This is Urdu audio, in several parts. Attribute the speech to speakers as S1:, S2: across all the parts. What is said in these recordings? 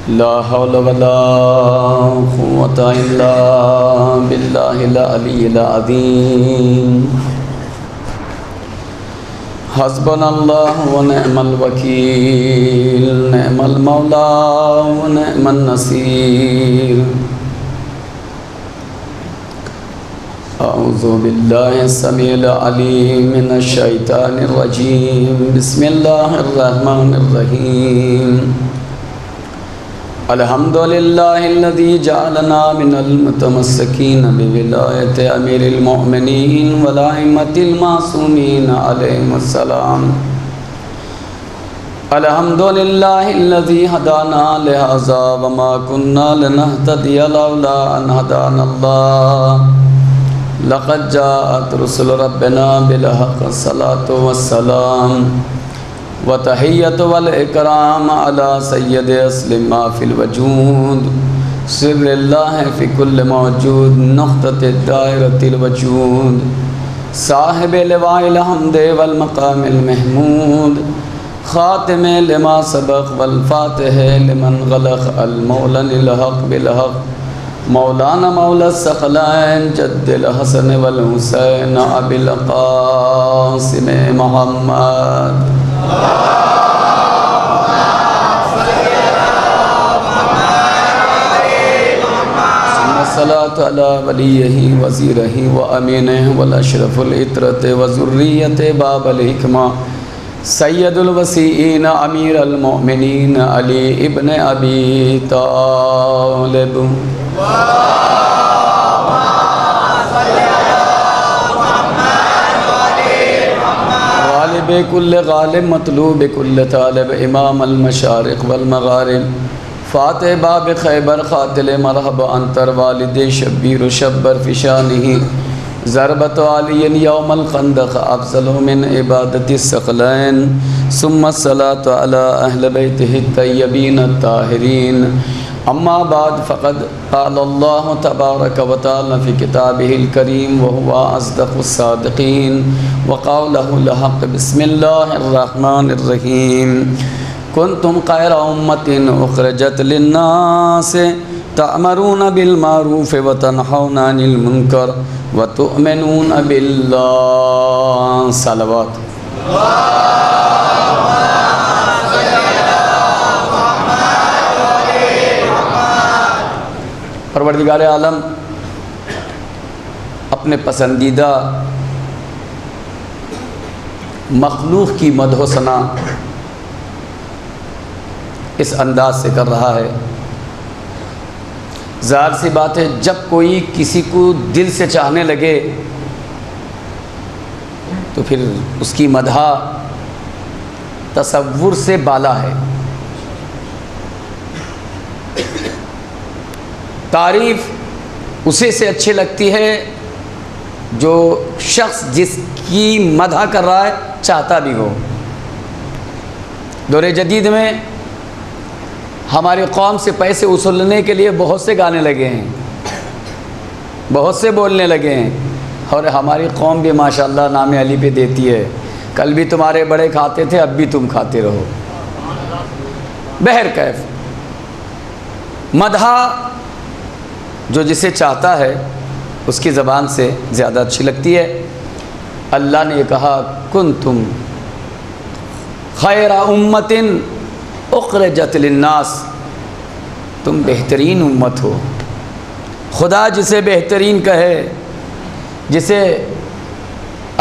S1: لا حول ولا قوة إلا بالله العلي العظيم حسبنا الله ونعم الوكيل نعم المولى ونعم النصير أعوذ بالله السميع العليم من الشيطان الرجيم بسم الله الرحمن الرحيم الحمد لله الذي جعلنا من المتمسكين بولاية أمير المؤمنين والأئمة المعصومين عليهم السلام الحمد لله الذي هدانا لهذا وما كنا لنهتدي لولا أن هدانا الله لقد جاءت رسل ربنا بالحق الصلاة والسلام وتحية والإكرام على سيد أصل ما في الوجود سر الله في كل موجود نقطة الدائرة الوجود صاحب لواء الحمد والمقام المحمود خاتم لما سبق والفاتح لمن غلق المولى الحق بالحق مولانا مولا الثقلين جد الحسن والحسين أبي القاسم محمد الصلاة على وليه وزيره وأمينه والأشرف الإطرة وذرية باب الحكمة سيد الوسيئين أمير المؤمنين علي ابن أبي طالب غالب كل غالب مطلوب كل طالب امام المشارق والمغارب فاتح باب خیبر قاتل مرحب انتر والد شبیر شبر في شانه ضربت علی یوم الخندق افضل من عبادت الثقلین ثم الصلاة على اہل بیتہ الطیبین الطاہرین اما بعد فقد قال اللہ تبارک و تعالی فی کتابہ الکریم وهو اصدق الصادقین وقوله الحق بسم اللہ الرحمن الرحیم کنتم خیر امۃ اخرجت للناس تأمرون بالمعروف وتنہون عن المنکر وتؤمنون باللہ صلوات پروردگار عالم اپنے پسندیدہ مخلوق کی مدح و ثنا اس انداز سے کر رہا ہے۔ ظاہر سی بات ہے جب کوئی کسی کو دل سے چاہنے لگے تو پھر اس کی مدح تصور سے بالا ہے۔ تعریف اسے سے اچھی لگتی ہے جو شخص جس کی مدح کر رہا ہے چاہتا بھی ہو۔ دور جدید میں ہماری قوم سے پیسے وصولنے کے لیے بہت سے گانے لگے ہیں، بہت سے بولنے لگے ہیں، اور ہماری قوم بھی ماشاءاللہ نام علی پہ دیتی ہے، کل بھی تمہارے بڑے کھاتے تھے اب بھی تم کھاتے رہو۔ بہرکیف مدح جو جسے چاہتا ہے اس کی زبان سے زیادہ اچھی لگتی ہے۔ اللہ نے یہ کہا کنتم خیر امۃ اخرجت للناس، تم بہترین امت ہو۔ خدا جسے بہترین کہے، جسے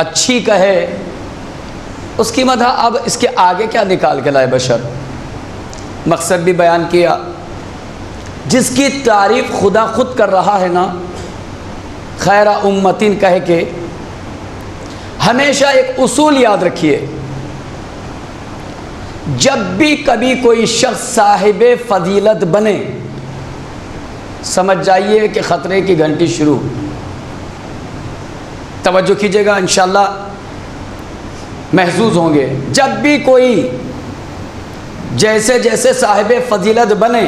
S1: اچھی کہے، اس کی مدح اب اس کے آگے کیا نکال کے لائے بشر؟ مقصد بھی بیان کیا۔ جس کی تعریف خدا خود کر رہا ہے نا خیر امتین کہہ کے، ہمیشہ ایک اصول یاد رکھیے، جب بھی کبھی کوئی شخص صاحب فضیلت بنے سمجھ جائیے کہ خطرے کی گھنٹی شروع۔ توجہ کیجیے گا انشاءاللہ محظوظ ہوں گے۔ جب بھی کوئی جیسے جیسے صاحب فضیلت بنے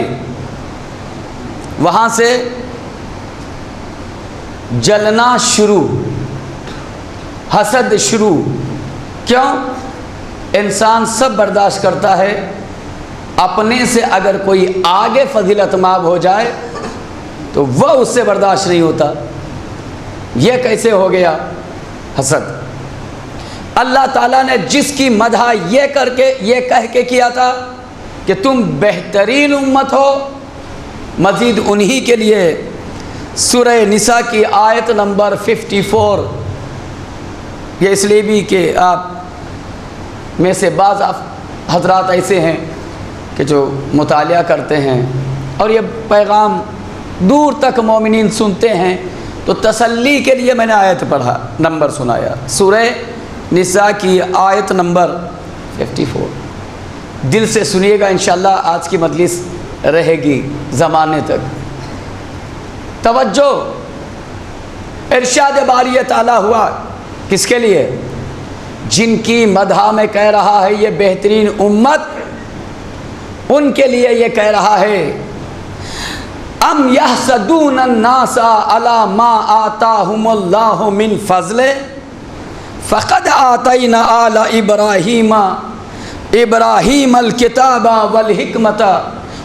S1: وہاں سے جلنا شروع، حسد شروع۔ کیوں؟ انسان سب برداشت کرتا ہے اپنے سے اگر کوئی آگے فضیلت ماب ہو جائے تو وہ اس سے برداشت نہیں ہوتا. یہ کیسے ہو گیا؟ حسد. اللہ تعالیٰ نے جس کی مدح یہ کہہ کے کیا تھا کہ تم بہترین امت ہو، مزید انہی کے لیے سورہ نساء کی آیت نمبر 54، یہ اس لیے بھی کہ آپ میں سے بعض حضرات ایسے ہیں کہ جو مطالعہ کرتے ہیں اور یہ پیغام دور تک مومنین سنتے ہیں، تو تسلی کے لیے میں نے آیت پڑھا، نمبر سنایا، سورہ نساء کی آیت نمبر 54. دل سے سنیے گا، انشاءاللہ آج کی مجلس رہے گی زمانے تک. توجہ، ارشاد باری تعالیٰ ہوا کس کے لیے؟ جن کی مدح میں کہہ رہا ہے یہ بہترین امت، ان کے لیے یہ کہہ رہا ہے ام یحسدون الناس علی ما آتاہم اللہ من فضل فقد آتینا آل ابراہیم الکتاب والحکمت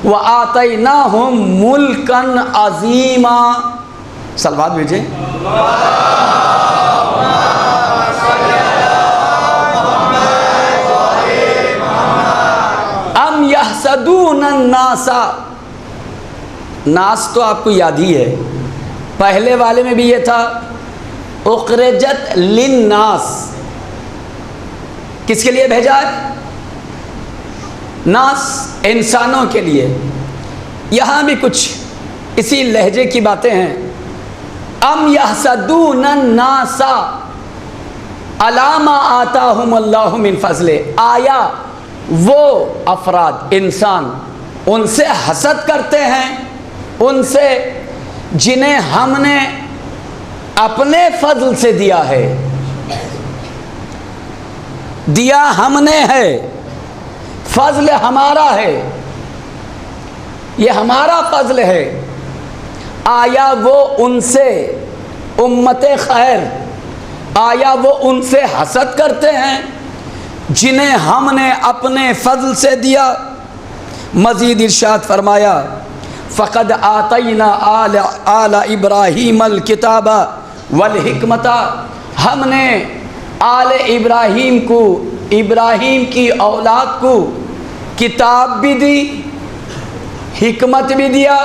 S1: وآتیناہم ملکا عظیما. صلوات بھیجیں. ام یحسدون الناس، ناس تو آپ کو یاد ہی ہے، پہلے والے میں بھی یہ تھا اخرجت للناس، کس کے لیے بھیجا ہے؟ ناس، انسانوں کے لیے. یہاں بھی کچھ اسی لہجے کی باتیں ہیں. ام یحسدون الناس علی ما آتاہم اللہ من فضل، آیا وہ افراد، انسان ان سے حسد کرتے ہیں، ان سے جنہیں ہم نے اپنے فضل سے دیا ہے، دیا ہم نے ہے، فضل ہمارا ہے، یہ ہمارا فضل ہے. آیا وہ ان سے، امت خیر، آیا وہ ان سے حسد کرتے ہیں جنہیں ہم نے اپنے فضل سے دیا؟ مزید ارشاد فرمایا فقد آتینا آل ابراہیم الکتاب والحکمت، ہم نے آل ابراہیم کو، ابراہیم کی اولاد کو کتاب بھی دی، حکمت بھی دیا،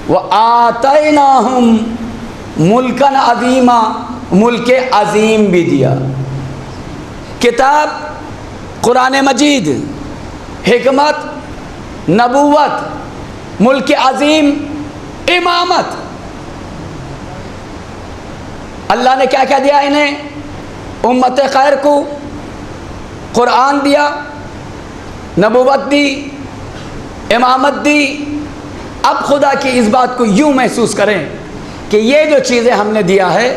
S1: وآتیناہم ملکا عظیما، ملک عظیم بھی دیا. کتاب قرآن مجید، حکمت، نبوت، ملک عظیم، امامت. اللہ نے کیا کیا دیا انہیں؟ امت خیر کو قرآن دیا، نبوت دی، امامت دی. اب خدا کی اس بات کو یوں محسوس کریں کہ یہ جو چیزیں ہم نے دیا ہے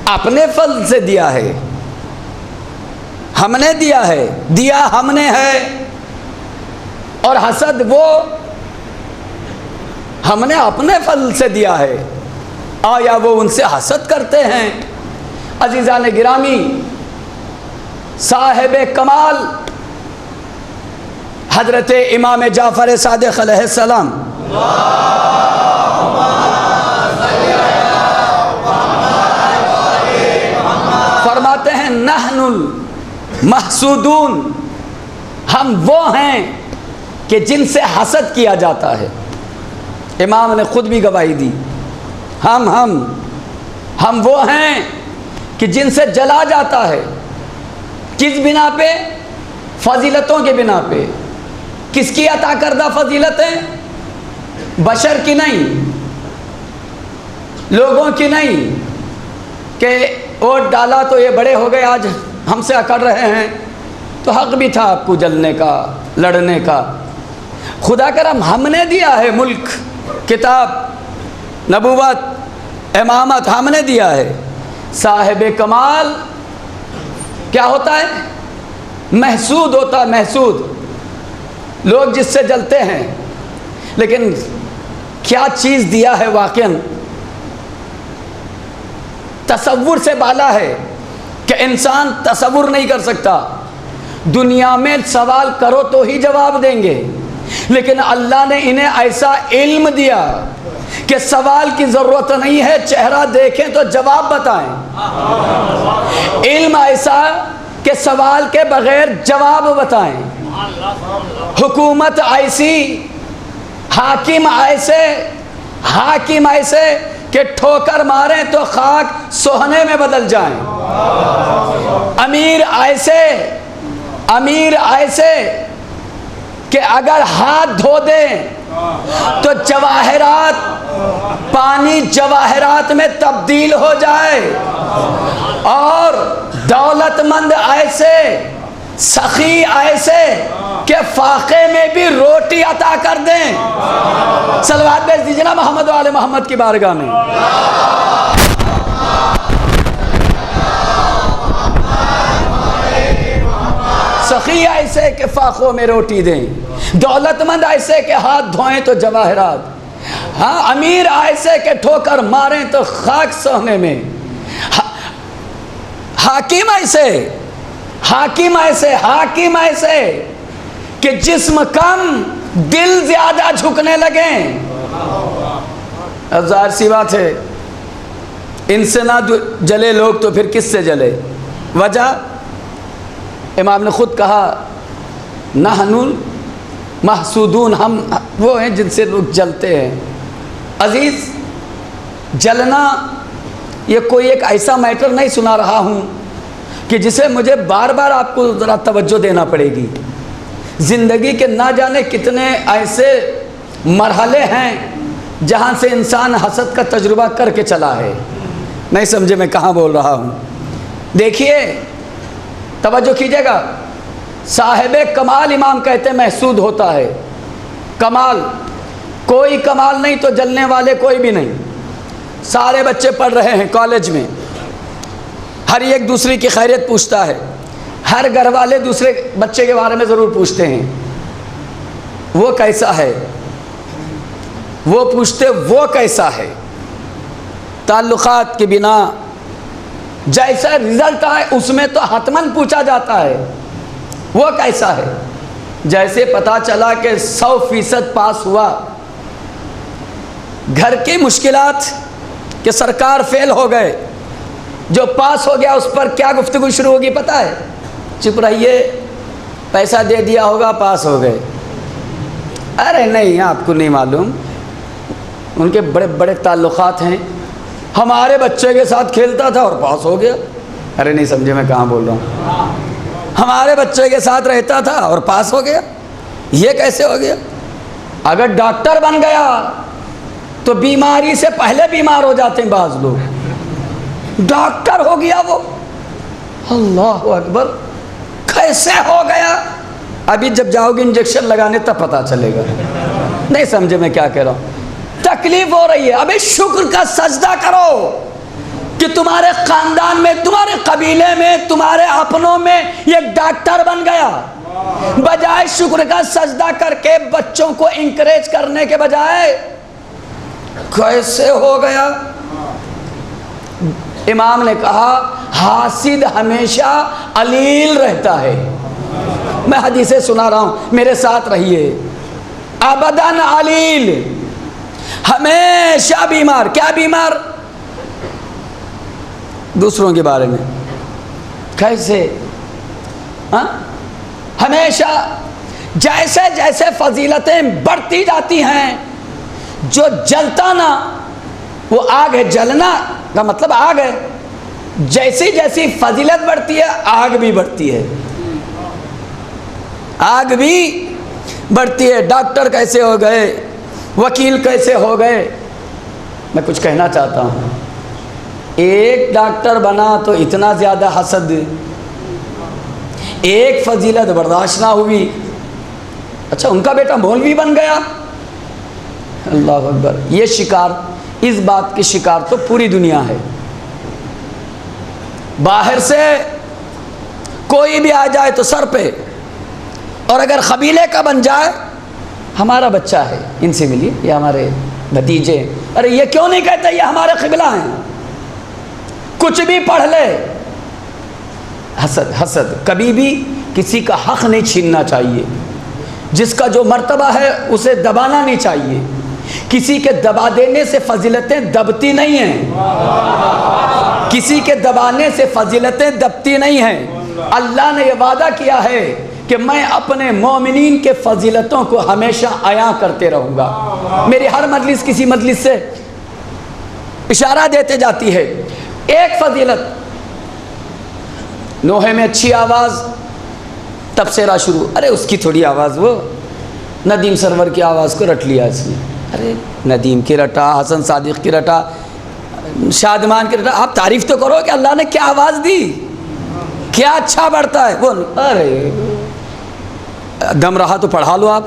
S1: اپنے فضل سے دیا ہے، ہم نے دیا ہے، دیا ہم نے ہے، اور حسد وہ ہم نے اپنے فضل سے دیا ہے، آیا وہ ان سے حسد کرتے ہیں؟ عزیزان گرامی، صاحب کمال حضرت امام جعفر صادق علیہ السلام فرماتے ہیں نحن المحسودون، ہم وہ ہیں کہ جن سے حسد کیا جاتا ہے. امام نے خود بھی گواہی دی، ہم وہ ہیں کہ جن سے جلا جاتا ہے. کس بنا پہ؟ فضیلتوں کے بنا پہ. کس کی عطا کردہ فضیلتیں؟ بشر کی نہیں، لوگوں کی نہیں کہ ووٹ ڈالا تو یہ بڑے ہو گئے آج ہم سے اکڑ رہے ہیں، تو حق بھی تھا آپ کو جلنے کا، لڑنے کا. خدا کرم ہم نے دیا ہے، ملک، کتاب، نبوت، امامت ہم نے دیا ہے. صاحب کمال کیا ہوتا ہے؟ محسود ہوتا ہے، محسود. لوگ جس سے جلتے ہیں، لیکن کیا چیز دیا ہے واقعاً تصور سے بالا ہے کہ انسان تصور نہیں کر سکتا. دنیا میں سوال کرو تو ہی جواب دیں گے، لیکن اللہ نے انہیں ایسا علم دیا کہ سوال کی ضرورت نہیں ہے، چہرہ دیکھیں تو جواب بتائیں۔ علم ایسا کہ سوال کے بغیر جواب بتائیں، حکومت ایسی، حاکم ایسے کہ ٹھوکر ماریں تو خاک سوہنے میں بدل جائیں، امیر ایسے کہ اگر ہاتھ دھو دیں تو پانی جواہرات میں تبدیل ہو جائے، اور دولت مند ایسے، سخی ایسے کہ فاقے میں بھی روٹی عطا کر دیں۔ صلوات بھیج دیجیے نا محمد و آل محمد کی بارگاہ میں۔ سخی ایسے کہ فاقوں میں روٹی دیں، دولت مند ایسے کہ ہاتھ دھوئیں تو جواہرات، امیر ایسے کہ ٹھوکر ماریں تو خاک سونے میں، حاکم ایسے کہ جسم کم دل زیادہ جھکنے لگیں۔ اب ظاہر سی بات ہے، ان سے نہ جلے لوگ تو پھر کس سے جلے؟ وجہ امام نے خود کہا، نحن محسودون، ہم وہ ہیں جن سے لوگ جلتے ہیں۔ عزیز، جلنا یہ کوئی ایک ایسا میٹر نہیں سنا رہا ہوں کہ جسے مجھے بار بار آپ کو ذرا توجہ دینا پڑے گی۔ زندگی کے نہ جانے کتنے ایسے مرحلے ہیں جہاں سے انسان حسد کا تجربہ کر کے چلا ہے۔ نہیں سمجھے میں کہاں بول رہا ہوں؟ دیکھیے، توجہ کیجیے گا، صاحب کمال امام کہتے ہیں محسود ہوتا ہے۔ کمال، کوئی کمال نہیں تو جلنے والے کوئی بھی نہیں۔ سارے بچے پڑھ رہے ہیں کالج میں، ہر ایک دوسرے کی خیریت پوچھتا ہے، ہر گھر والے دوسرے بچے کے بارے میں ضرور پوچھتے ہیں، وہ کیسا ہے، وہ پوچھتے وہ کیسا ہے۔ تعلقات کی بنا جیسا رزلٹ آئے اس میں تو حتماً پوچھا جاتا ہے وہ کیسا ہے۔ جیسے پتا چلا کہ 100% پاس ہوا، گھر کی مشکلات کہ سرکار فیل ہو گئے، جو پاس ہو گیا اس پر کیا گفتگو شروع ہوگی پتہ ہے؟ چپ رہیے، پیسہ دے دیا ہوگا پاس ہو گئے۔ ارے نہیں، آپ کو نہیں معلوم، ان کے بڑے بڑے تعلقات ہیں، ہمارے بچے کے ساتھ کھیلتا تھا اور پاس ہو گیا۔ ارے نہیں سمجھے میں کہاں بول رہا ہوں؟ ہمارے بچے کے ساتھ رہتا تھا اور پاس ہو گیا، یہ کیسے ہو گیا؟ اگر ڈاکٹر بن گیا تو بیماری سے پہلے بیمار ہو جاتے ہیں بعض لوگ، ڈاکٹر ہو گیا وہ، اللہ اکبر، کیسے ہو گیا؟ ابھی جب جاؤ گے انجیکشن لگانے تب پتہ چلے گا۔ نہیں سمجھے میں کیا کہہ رہا ہوں؟ تکلیف ہو رہی ہے، ابھی شکر کا سجدہ کرو کہ تمہارے خاندان میں، تمہارے قبیلے میں، تمہارے اپنوں میں ایک ڈاکٹر بن گیا۔ بجائے شکر کا سجدہ کر کے بچوں کو انکریج کرنے کے بجائے کیسے ہو گیا؟ امام نے کہا حاسد ہمیشہ علیل رہتا ہے۔ میں حدیثیں سنا رہا ہوں، میرے ساتھ رہیے۔ ابداً علیل، ہمیشہ بیمار۔ کیا بیمار؟ دوسروں کے بارے میں۔ کیسے؟ ہمیشہ جیسے جیسے فضیلتیں بڑھتی جاتی ہیں، جو جلتا نا وہ آگ ہے۔ جلنا کا مطلب آگ ہے۔ جیسی جیسی فضیلت بڑھتی ہے آگ بھی بڑھتی ہے، آگ بھی بڑھتی ہے۔ ڈاکٹر کیسے ہو گئے، وکیل کیسے ہو گئے؟ میں کچھ کہنا چاہتا ہوں، ایک ڈاکٹر بنا تو اتنا زیادہ حسد، ایک فضیلت برداشت نہ ہوئی، اچھا ان کا بیٹا مولوی بن گیا، اللہ اکبر۔ یہ شکار، اس بات کی شکار تو پوری دنیا ہے۔ باہر سے کوئی بھی آ جائے تو سر پہ، اور اگر قبیلے کا بن جائے، ہمارا بچہ ہے ان سے ملیے، یہ ہمارے بھتیجے، ارے یہ کیوں نہیں کہتے یہ ہمارے قبلہ ہیں؟ کچھ بھی پڑھ لے، حسد۔ حسد کبھی بھی کسی کا حق نہیں چھیننا چاہیے، جس کا جو مرتبہ ہے اسے دبانا نہیں چاہیے، کسی کے دبا دینے سے فضیلتیں دبتی نہیں ہیں، کسی کے دبانے سے فضیلتیں دبتی نہیں ہیں۔ اللہ نے یہ وعدہ کیا ہے کہ میں اپنے مومنین کے فضیلتوں کو ہمیشہ عیاں کرتے رہوں گا۔ میری ہر مجلس کسی مجلس سے اشارہ دیتے جاتی ہے۔ ایک فضیلت، نوحے میں اچھی آواز، تبصرہ شروع، ارے اس کی تھوڑی آواز، وہ ندیم سرور کی آواز کو رٹ لیا اس نے، ارے ندیم کی رٹا، حسن صادق کی رٹا، شادمان کی رٹا، آپ تعریف تو کرو کہ اللہ نے کیا آواز دی، کیا اچھا بڑھتا ہے وہ، ارے دم رہا تو پڑھا لو آپ۔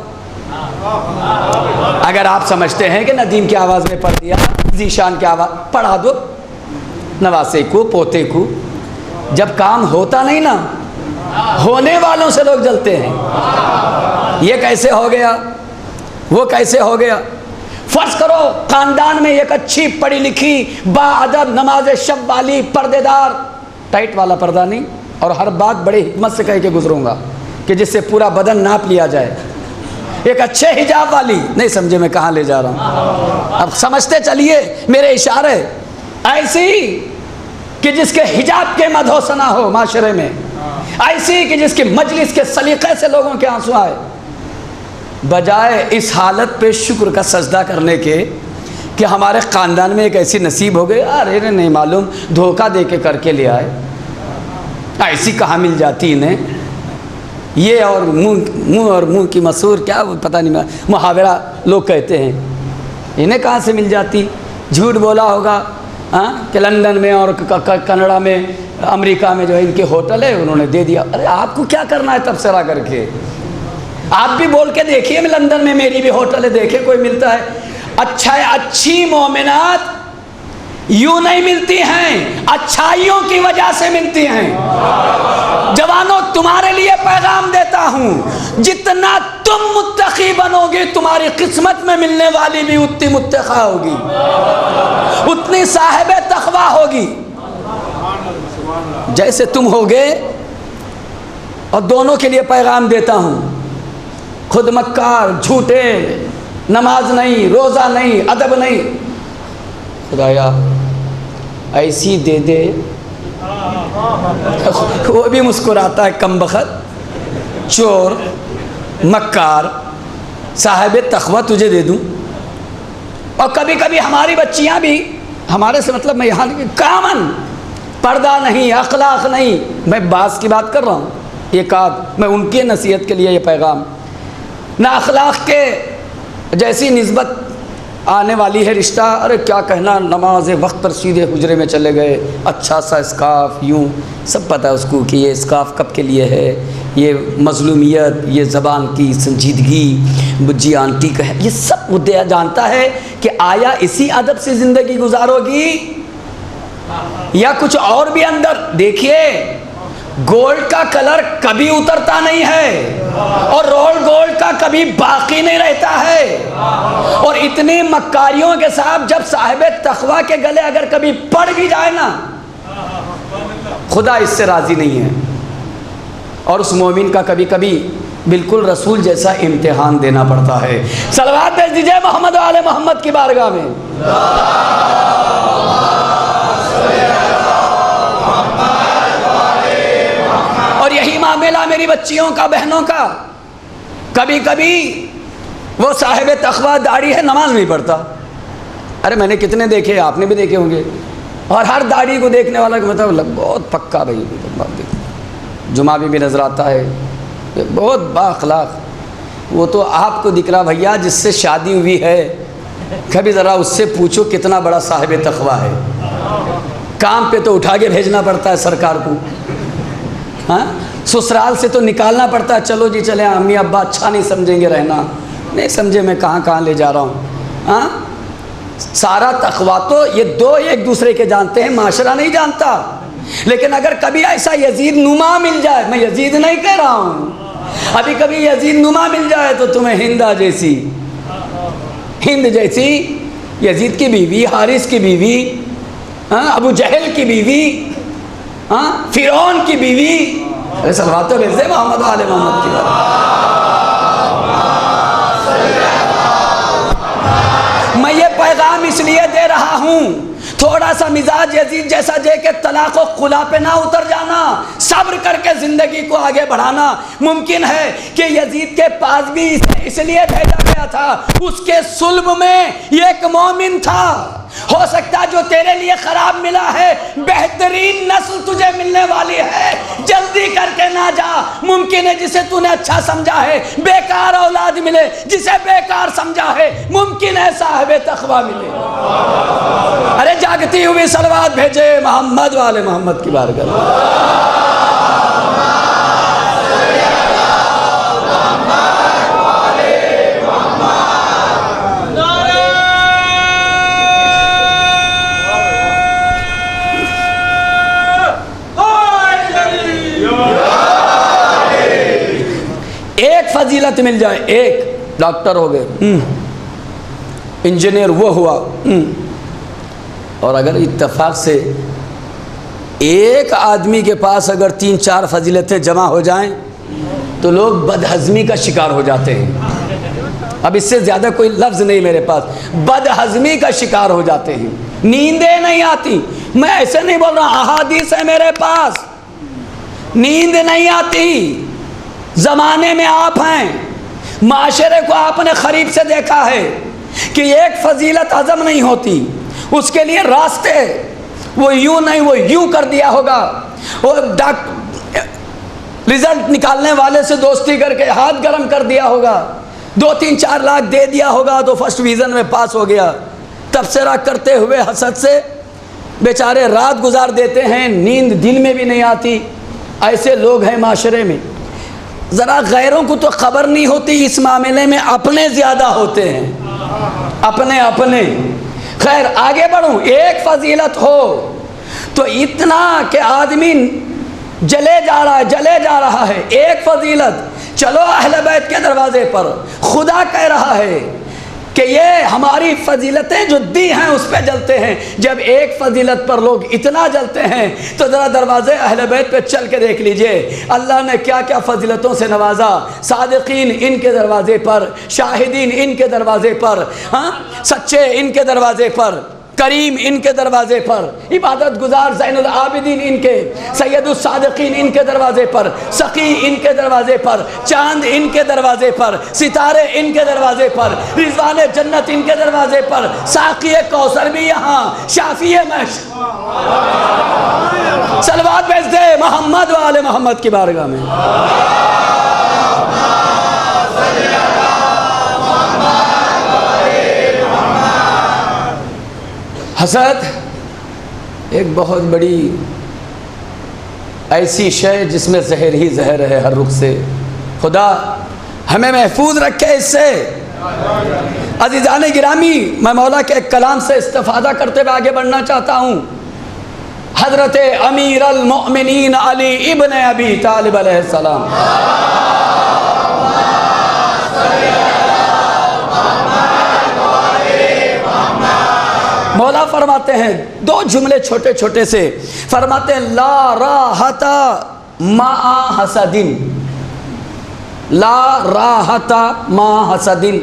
S1: اگر آپ سمجھتے ہیں کہ ندیم کی آواز میں پڑھ دیا، ذیشان کی آواز پڑھا دو، نواسے کو، پوتے کو۔ جب کام ہوتا نہیں نا، ہونے والوں سے لوگ جلتے ہیں، یہ کیسے ہو گیا، وہ کیسے ہو گیا۔ فرض کرو خاندان میں ایک اچھی پڑھی لکھی با ادب نماز شب والی پردے دار، ٹائٹ والا پردہ نہیں، اور ہر بات بڑے حکمت سے کہہ کے گزروں گا کہ جس سے پورا بدن ناپ لیا جائے، ایک اچھے حجاب والی، نہیں سمجھے میں کہاں لے جا رہا ہوں، اب سمجھتے چلیے میرے اشارے، ایسی کہ جس کے حجاب کے مدح و ثنا ہو معاشرے میں، ایسی کہ جس کی مجلس کے سلیقے سے لوگوں کے آنسو آئے، بجائے اس حالت پہ شکر کا سجدہ کرنے کے کہ ہمارے خاندان میں ایک ایسی نصیب ہو گئی، ارے نہیں معلوم دھوکہ دے کے کر کے لے آئے، ایسی کہاں مل جاتی انہیں، یہ اور منہ اور منہ کی مسور، کیا پتہ نہیں محاورہ لوگ کہتے ہیں، انہیں کہاں سے مل جاتی، جھوٹ بولا ہوگا کہ لندن میں اور کینیڈا میں، امریکہ میں جو ہے ان کے ہوٹل ہے، انہوں نے دے دیا۔ ارے آپ کو کیا کرنا ہے تبصرہ کر کے، آپ بھی بول کے دیکھیے لندن میں میری بھی ہوٹل ہے، دیکھیں کوئی ملتا ہے۔ اچھا ہے، اچھی مومنات یوں نہیں ملتی ہیں، اچھائیوں کی وجہ سے ملتی ہیں۔ جوانوں تمہارے لیے پیغام دیتا ہوں، جتنا تم متقی بنو گے تمہاری قسمت میں ملنے والی بھی اتنی متقی ہوگی، اتنی صاحب تقویٰ ہوگی جیسے تم ہوگے۔ اور دونوں کے لیے پیغام دیتا ہوں، خود مکار جھوٹے، نماز نہیں، روزہ نہیں، ادب نہیں، خدایا ایسی دے دے، وہ بھی مسکراتا ہے، کم بخت، چور، مکار، صاحب تقویٰ تجھے دے دوں۔ اور کبھی کبھی ہماری بچیاں بھی ہمارے سے، مطلب میں یہاں کامن پردہ نہیں، اخلاق نہیں، میں بعض کی بات کر رہا ہوں، ایک آدھ، میں ان کی نصیحت کے لیے یہ پیغام، نہ اخلاق کے جیسی نسبت آنے والی ہے رشتہ، ارے کیا کہنا، نماز وقت پر سیدھے حجرے میں چلے گئے، اچھا سا اسکارف، یوں سب پتہ ہے اس کو کہ یہ اسکارف کب کے لیے ہے، یہ مظلومیت، یہ زبان کی سنجیدگی بجی آنٹی کا ہے، یہ سب وہ جانتا ہے کہ آیا اسی ادب سے زندگی گزارو گی یا کچھ اور بھی اندر۔ دیکھیے گولڈ کا کلر کبھی اترتا نہیں ہے، اور رول گولڈ کا کبھی باقی نہیں رہتا ہے، اور اتنی مکاریوں کے ساتھ جب صاحب تقویٰ کے گلے اگر کبھی پڑ بھی جائے نا، خدا اس سے راضی نہیں ہے، اور اس مومن کا کبھی کبھی بالکل رسول جیسا امتحان دینا پڑتا ہے۔ صلوات بھیج دیجئے محمد و آل محمد کی بارگاہ میں۔ اور یہی معاملہ میری بچیوں کا، بہنوں کا، کبھی کبھی وہ صاحب تقویٰ داڑھی ہے، نماز نہیں پڑھتا، ارے میں نے کتنے دیکھے، آپ نے بھی دیکھے ہوں گے، اور ہر داڑھی کو دیکھنے والا کہ مطلب بہت پکا بھائی، جمعہ بھی نظر آتا ہے، بہت با اخلاق، وہ تو آپ کو دکھ رہا بھیا جس سے شادی ہوئی ہے، کبھی ذرا اس سے پوچھو کتنا بڑا صاحب تقویٰ ہے، کام پہ تو اٹھا کے بھیجنا پڑتا ہے سرکار کو، ہاں سسرال سے تو نکالنا پڑتا ہے، چلو جی چلیں، امی ابا اچھا نہیں سمجھیں گے رہنا، نہیں سمجھے میں کہاں کہاں لے جا رہا ہوں، ہاں سارا تقویٰ تو یہ دو ایک دوسرے کے جانتے ہیں، معاشرہ نہیں جانتا۔ لیکن اگر کبھی ایسا یزید نما مل جائے، میں یزید نہیں کہہ رہا ہوں، ابھی کبھی یزید نما مل جائے تو تمہیں ہندہ جیسی، ہند جیسی، یزید کی بیوی، حارث کی بیوی، ابو جہل کی بیوی، فرعون کی بیوی، صلوات تو بھیج دے محمد و آل محمد کی بات. میں یہ پیغام اس لیے دے رہا ہوں تھوڑا سا مزاج یزید جیسا دے کے طلاق و خلا پہ نہ اتر جانا، صبر کر کے زندگی کو آگے بڑھانا. ممکن ہے کہ یزید کے پاس بھی اس لیے بھیجا گیا تھا، اس کے صلب میں ایک مومن تھا. ہو سکتا جو تیرے لیے خراب ملا ہے بہترین نسل تجھے ملنے والی ہے، جلدی کر کے نہ جا. ممکن ہے جسے تو نے اچھا سمجھا ہے بیکار اولاد ملے، جسے بیکار سمجھا ہے ممکن ہے صاحب تقویٰ ملے. ارے جاگتی ہوئی صلوات بھیجے محمد والے محمد کی بارگاہ میں. ایک فضیلت مل جائے، ایک ڈاکٹر ہو گئے، انجینئر وہ ہوا، اور اگر اتفاق سے ایک آدمی کے پاس اگر 3-4 فضیلتیں جمع ہو جائیں تو لوگ بدہضمی کا شکار ہو جاتے ہیں. اب اس سے زیادہ کوئی لفظ نہیں میرے پاس، بدہضمی کا شکار ہو جاتے ہیں، نیندیں نہیں آتی. میں ایسے نہیں بول رہا، احادیث ہے میرے پاس. نیند نہیں آتی. زمانے میں آپ ہیں، معاشرے کو آپ نے قریب سے دیکھا ہے کہ ایک فضیلت ہضم نہیں ہوتی، اس کے لیے راستے وہ یوں نہیں وہ یوں کر دیا ہوگا. وہ رزلٹ نکالنے والے سے دوستی کر کے ہاتھ گرم کر دیا ہوگا، 2-3-4 لاکھ دے دیا ہوگا تو فرسٹ ڈویژن میں پاس ہو گیا. تبصرہ کرتے ہوئے حسد سے بیچارے رات گزار دیتے ہیں، نیند دن میں بھی نہیں آتی. ایسے لوگ ہیں معاشرے میں. ذرا غیروں کو تو خبر نہیں ہوتی اس معاملے میں، اپنے زیادہ ہوتے ہیں، اپنے. خیر آگے بڑھوں. ایک فضیلت ہو تو اتنا کہ آدمی جلے جا رہا ہے. ایک فضیلت، چلو اہل بیت کے دروازے پر خدا کہہ رہا ہے کہ یہ ہماری فضیلتیں جو دی ہیں اس پہ جلتے ہیں. جب ایک فضیلت پر لوگ اتنا جلتے ہیں تو ذرا دروازے اہل بیت پہ چل کے دیکھ لیجئے اللہ نے کیا کیا فضیلتوں سے نوازا. صادقین ان کے دروازے پر، شاہدین ان کے دروازے پر، سچے ان کے دروازے پر، کریم ان کے دروازے پر، عبادت گزار زین العابدین ان کے، سید الصادقین ان کے دروازے پر، سقی ان کے دروازے پر، چاند ان کے دروازے پر، ستارے ان کے دروازے پر، رضوان جنت ان کے دروازے پر، ساقی کوثر بھی یہاں، شافی محشر. صلوات بھیج دے محمد و آل محمد کی بارگاہ میں. حسد ایک بہت بڑی ایسی شے جس میں زہر ہی زہر ہے ہر رخ سے. خدا ہمیں محفوظ رکھے اس سے. عزیزان گرامی، میں مولا کے ایک کلام سے استفادہ کرتے ہوئے آگے بڑھنا چاہتا ہوں. حضرت امیر المؤمنین علی ابن ابی طالب علیہ السلام مولا فرماتے ہیں 2 جملے چھوٹے چھوٹے سے، فرماتے ہیں لا راحت مع حسدن. لا راحت مع حسدن،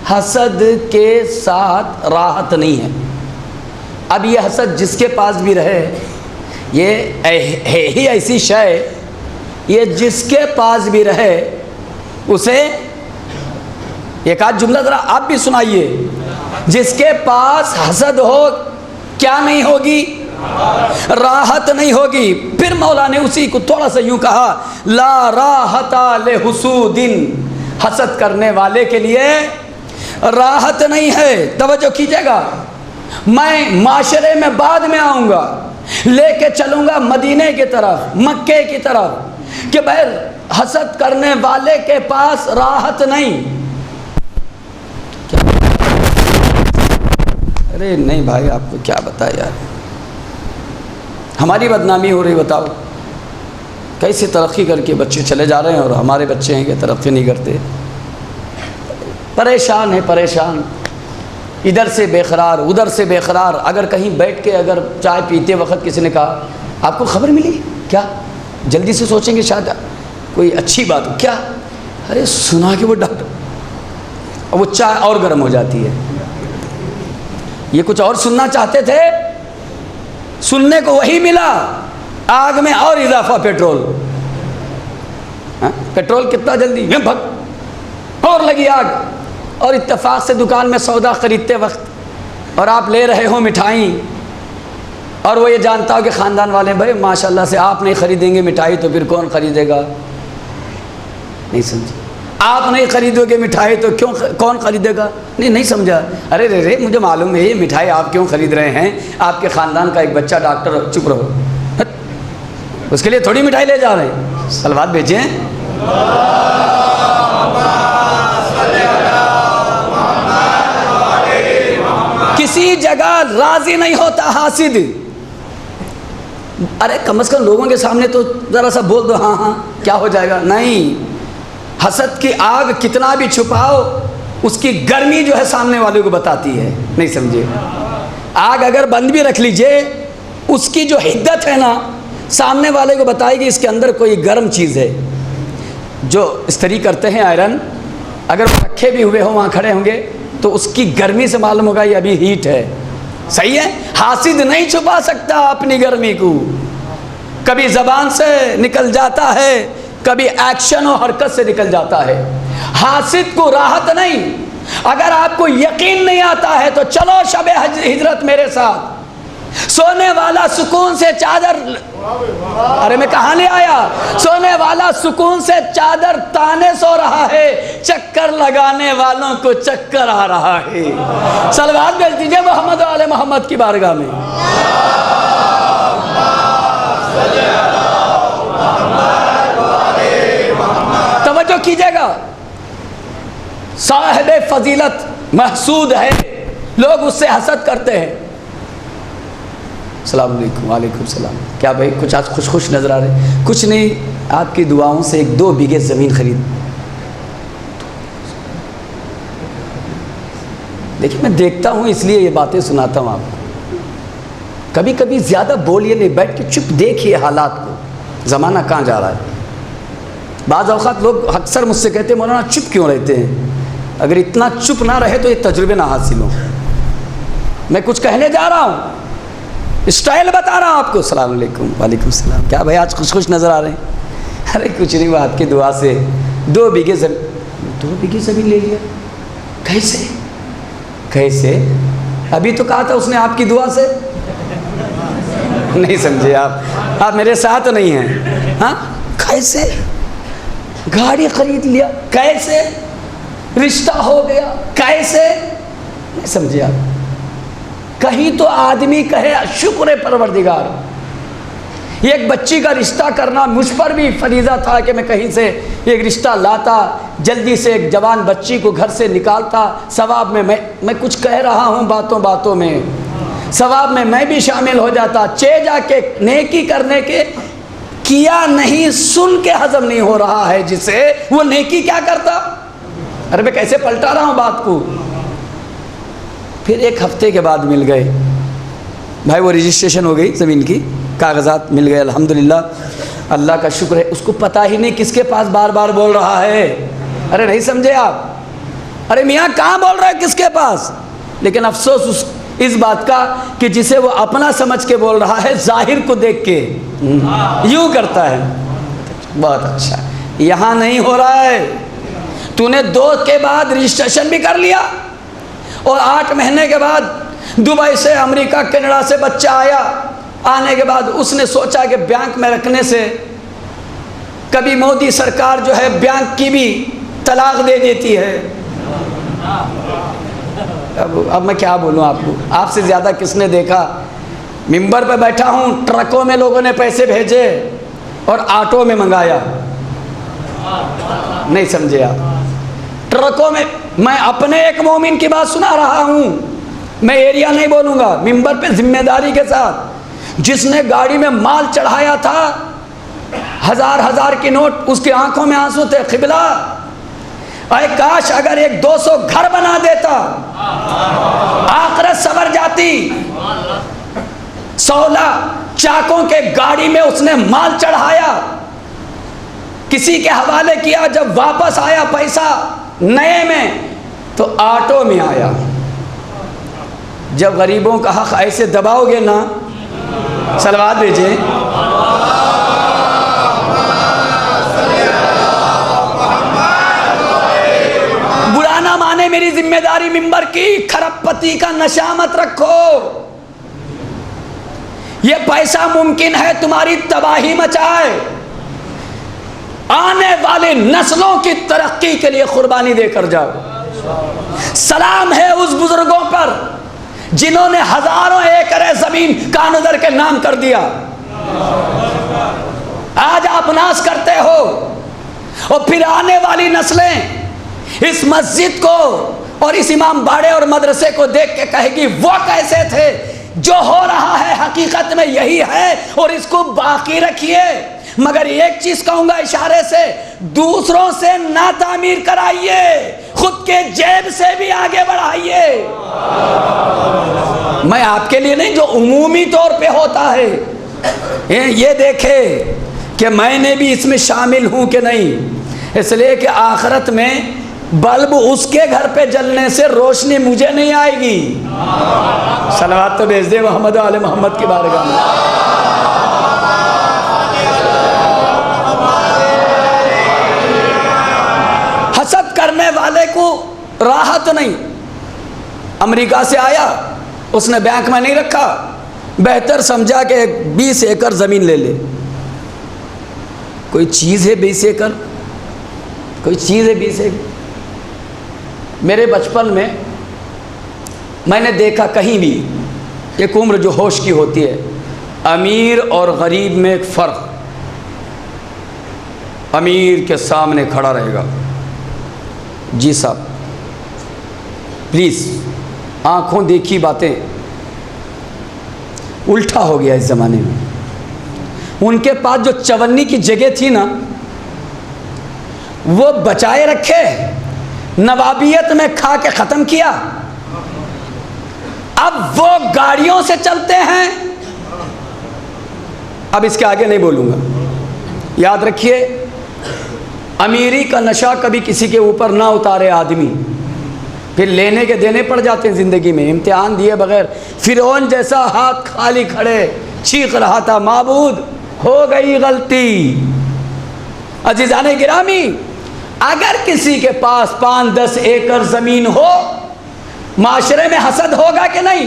S1: حسد کے ساتھ راحت نہیں ہے. اب یہ حسد جس کے پاس بھی رہے، یہ ہے ہی ایسی شے، یہ جس کے پاس بھی رہے اسے ایک آدھ جملہ ذرا آپ بھی سنائیے. جس کے پاس حسد ہو کیا نہیں ہوگی؟ راحت نہیں ہوگی. پھر مولا نے اسی کو تھوڑا سا یوں کہا لا راحت لحسود، حسد کرنے والے کے لیے راحت نہیں ہے. توجہ کیجیے گا، میں معاشرے میں بعد میں آؤں گا، لے کے چلوں گا مدینے کی طرف، مکے کی طرف، کہ بھائی حسد کرنے والے کے پاس راحت نہیں. ارے نہیں بھائی، آپ کو کیا بتایا یار، ہماری بدنامی ہو رہی. بتاؤ کیسے ترقی کر کے بچے چلے جا رہے ہیں اور ہمارے بچے ہیں کہ ترقی نہیں کرتے. پریشان ہے، پریشان، ادھر سے بے قرار ادھر سے بے قرار. اگر کہیں بیٹھ کے اگر چائے پیتے وقت کسی نے کہا آپ کو خبر ملی کیا، جلدی سے سوچیں گے شاید کوئی اچھی بات ہو. کیا؟ ارے سنا کہ وہ ڈاکٹر، اور وہ چائے اور گرم ہو جاتی ہے. یہ کچھ اور سننا چاہتے تھے، سننے کو وہی ملا، آگ میں اور اضافہ پیٹرول. پیٹرول کتنا جلدی بھگ اور لگی آگ. اور اتفاق سے دکان میں سودا خریدتے وقت اور آپ لے رہے ہو مٹھائی، اور وہ یہ جانتا ہو کہ خاندان والے بھائی ماشاءاللہ سے آپ نہیں خریدیں گے مٹھائی تو پھر کون خریدے گا؟ نہیں سمجھے؟ آپ نہیں خریدو گے مٹھائی تو کون خریدے گا؟ نہیں سمجھا. ارے رے مجھے معلوم ہے یہ مٹھائی آپ کیوں خرید رہے ہیں، آپ کے خاندان کا ایک بچہ ڈاکٹر. چپ رہو، اس کے لیے تھوڑی مٹھائی لے جا رہے ہیں. صلوات بھیجیں. کسی جگہ راضی نہیں ہوتا حاسد. ارے کم از کم لوگوں کے سامنے تو ذرا سا بول دو ہاں ہاں کیا ہو جائے گا. نہیں، حسد کی آگ کتنا بھی چھپاؤ اس کی گرمی جو ہے سامنے والے کو بتاتی ہے. نہیں سمجھے؟ آگ اگر بند بھی رکھ لیجئے اس کی جو حدت ہے نا سامنے والے کو بتائے گی اس کے اندر کوئی گرم چیز ہے. جو استری کرتے ہیں آئرن، اگر وہ رکھے بھی ہوئے ہوں وہاں کھڑے ہوں گے تو اس کی گرمی سے معلوم ہوگا یہ ابھی ہیٹ ہے. صحیح ہے؟ حاسد نہیں چھپا سکتا اپنی گرمی کو. کبھی زبان سے نکل جاتا ہے، کبھی ایکشن و حرکت سے نکل جاتا ہے. حاسد کو راحت نہیں. اگر آپ کو یقین نہیں آتا ہے تو چلو شب ہجرت میرے ساتھ. سونے والا سکون سے چادر، ارے میں کہاں لے آیا؟ سونے والا سکون سے چادر تانے سو رہا ہے، چکر لگانے والوں کو چکر آ رہا ہے. صلوات بھیج دیجئے محمد و آل محمد کی بارگاہ میں. توجہ کیجئے گا، صاحب فضیلت محسود ہے، لوگ اس سے حسد کرتے ہیں. السلام علیکم. وعلیکم السلام. کیا بھائی کچھ آج خوش نظر آ رہے؟ کچھ نہیں، آپ کی دعاؤں سے 1-2 بیگھے زمین خرید. دیکھیں میں دیکھتا ہوں اس لیے یہ باتیں سناتا ہوں آپ کو. کبھی کبھی زیادہ بولیے نہیں، بیٹھ کے چپ دیکھیے حالات کو، زمانہ کہاں جا رہا ہے. بعض اوقات لوگ اکثر مجھ سے کہتے ہیں مولانا چپ کیوں رہتے ہیں؟ اگر اتنا چپ نہ رہے تو یہ تجربے نہ حاصل ہوں. میں کچھ کہنے جا رہا ہوں، اسٹائل بتا رہا ہوں آپ کو. السلام علیکم. وعلیکم السلام. کیا بھائی آج خوش نظر آ رہے ہیں؟ ارے کچھ نہیں، آپ کی دعا سے 2 بیگھے زمین لے لیا. کیسے؟ ابھی تو کہا تھا اس نے آپ کی دعا سے. نہیں سمجھے آپ میرے ساتھ نہیں ہیں. ہاں کیسے؟ گاڑی خرید لیا کیسے؟ رشتہ ہو گیا کیسے؟ نہیں سمجھے آپ. کہیں تو آدمی کہے شکر پروردگار. ایک بچی کا رشتہ کرنا مجھ پر بھی فریضہ تھا کہ میں کہیں سے ایک رشتہ لاتا، جلدی سے ایک جوان بچی کو گھر سے نکالتا. ثواب میں کچھ کہہ رہا ہوں باتوں میں، ثواب میں بھی شامل ہو جاتا. جا کے نیکی کرنے کے کیا نہیں، سن کے ہضم نہیں ہو رہا ہے جسے، وہ نیکی کیا کرتا. ارے میں کیسے پلٹا رہا ہوں بات کو. پھر 1 ہفتے کے بعد مل گئے بھائی، وہ رجسٹریشن ہو گئی زمین کی، کاغذات مل گئے الحمدللہ. اللہ کا شکر ہے. اس کو پتہ ہی نہیں کس کے پاس بار بار بول رہا ہے. ارے نہیں سمجھے آپ؟ ارے میاں کہاں بول رہا ہے کس کے پاس؟ لیکن افسوس اس بات کا کہ جسے وہ اپنا سمجھ کے بول رہا ہے ظاہر کو دیکھ کے یوں کرتا ہے. بہت اچھا، یہاں نہیں ہو رہا ہے. تو نے 2 کے بعد رجسٹریشن بھی کر لیا اور 8 مہینے کے بعد دبئی سے، امریکہ، کینیڈا سے بچہ آیا. آنے کے بعد اس نے سوچا کہ بینک میں رکھنے سے کبھی مودی سرکار جو ہے بینک کی بھی طلاق دے دیتی ہے. اب میں کیا بولوں آپ کو؟ آپ سے زیادہ کس نے دیکھا؟ ممبر پہ بیٹھا ہوں، ٹرکوں میں لوگوں نے پیسے بھیجے اور آٹو میں منگایا. نہیں سمجھے آپ؟ ٹرکوں میں اپنے ایک مومن کی بات سنا رہا ہوں، میں ایریا نہیں بولوں گا، ممبر پہ ذمہ داری کے ساتھ. جس نے گاڑی میں مال چڑھایا تھا، 1000 کی نوٹ، اس کی آنکھوں میں آنسو تھے. قبلہ اے کاش اگر 100-200 گھر بنا دیتا، آخرت سنور جاتی. 16 چاکوں کے گاڑی میں اس نے مال چڑھایا، کسی کے حوالے کیا، جب واپس آیا پیسہ نئے میں تو آٹو میں آیا۔ جب غریبوں کا حق ایسے دباؤ گے نا، صلوات بھیجیں، برا نہ مانے میری ذمہ داری ممبر کی، کھرب پتی کا نشہ مت رکھو۔ یہ پیسہ ممکن ہے تمہاری تباہی مچائے، آنے والے نسلوں کی ترقی کے لیے قربانی دے کر جاؤ۔ سلام ہے اس بزرگوں پر جنہوں نے ہزاروں ایکڑ زمین کانودر کے نام کر دیا۔ آج آپ ناز کرتے ہو، اور پھر آنے والی نسلیں اس مسجد کو اور اس امام باڑے اور مدرسے کو دیکھ کے کہے گی وہ کیسے تھے۔ جو ہو رہا ہے حقیقت میں یہی ہے، اور اس کو باقی رکھیے۔ مگر ایک چیز کہوں گا اشارے سے، دوسروں سے نہ تعمیر کرائیے، خود کے جیب سے بھی آگے بڑھائیے۔ میں آپ کے لیے نہیں، جو عمومی طور پہ ہوتا ہے، یہ دیکھے کہ میں نے بھی اس میں شامل ہوں کہ نہیں، اس لیے کہ آخرت میں بلب اس کے گھر پہ جلنے سے روشنی مجھے نہیں آئے گی۔ صلوات تو بھیج دے محمد و آل محمد کی بارگاہ میں۔ حسد کرنے والے کو راحت نہیں۔ امریکہ سے آیا، اس نے بینک میں نہیں رکھا، بہتر سمجھا کہ 20 ایکڑ زمین لے لے۔ کوئی چیز ہے 20 ایکڑ؟ کوئی چیز ہے 20 ایکڑ؟ میرے بچپن میں نے دیکھا کہیں بھی ایک عمر جو ہوش کی ہوتی ہے، امیر اور غریب میں ایک فرق، امیر کے سامنے کھڑا رہے گا، جی صاحب پلیز، آنکھوں دیکھی باتیں، الٹا ہو گیا اس زمانے میں۔ ان کے پاس جو چونی کی جگہ تھی نا، وہ بچائے رکھے، نوابیت میں کھا کے ختم کیا، اب وہ گاڑیوں سے چلتے ہیں۔ اب اس کے آگے نہیں بولوں گا، یاد رکھیے، امیری کا نشہ کبھی کسی کے اوپر نہ اتارے آدمی، پھر لینے کے دینے پڑ جاتے ہیں زندگی میں، امتحان دیے بغیر۔ فرعون جیسا ہاتھ خالی کھڑے چیخ رہا تھا، معبود ہو گئی غلطی۔ عزیزان گرامی، اگر کسی کے پاس 5-10 ایکڑ زمین ہو، معاشرے میں حسد ہوگا کہ نہیں؟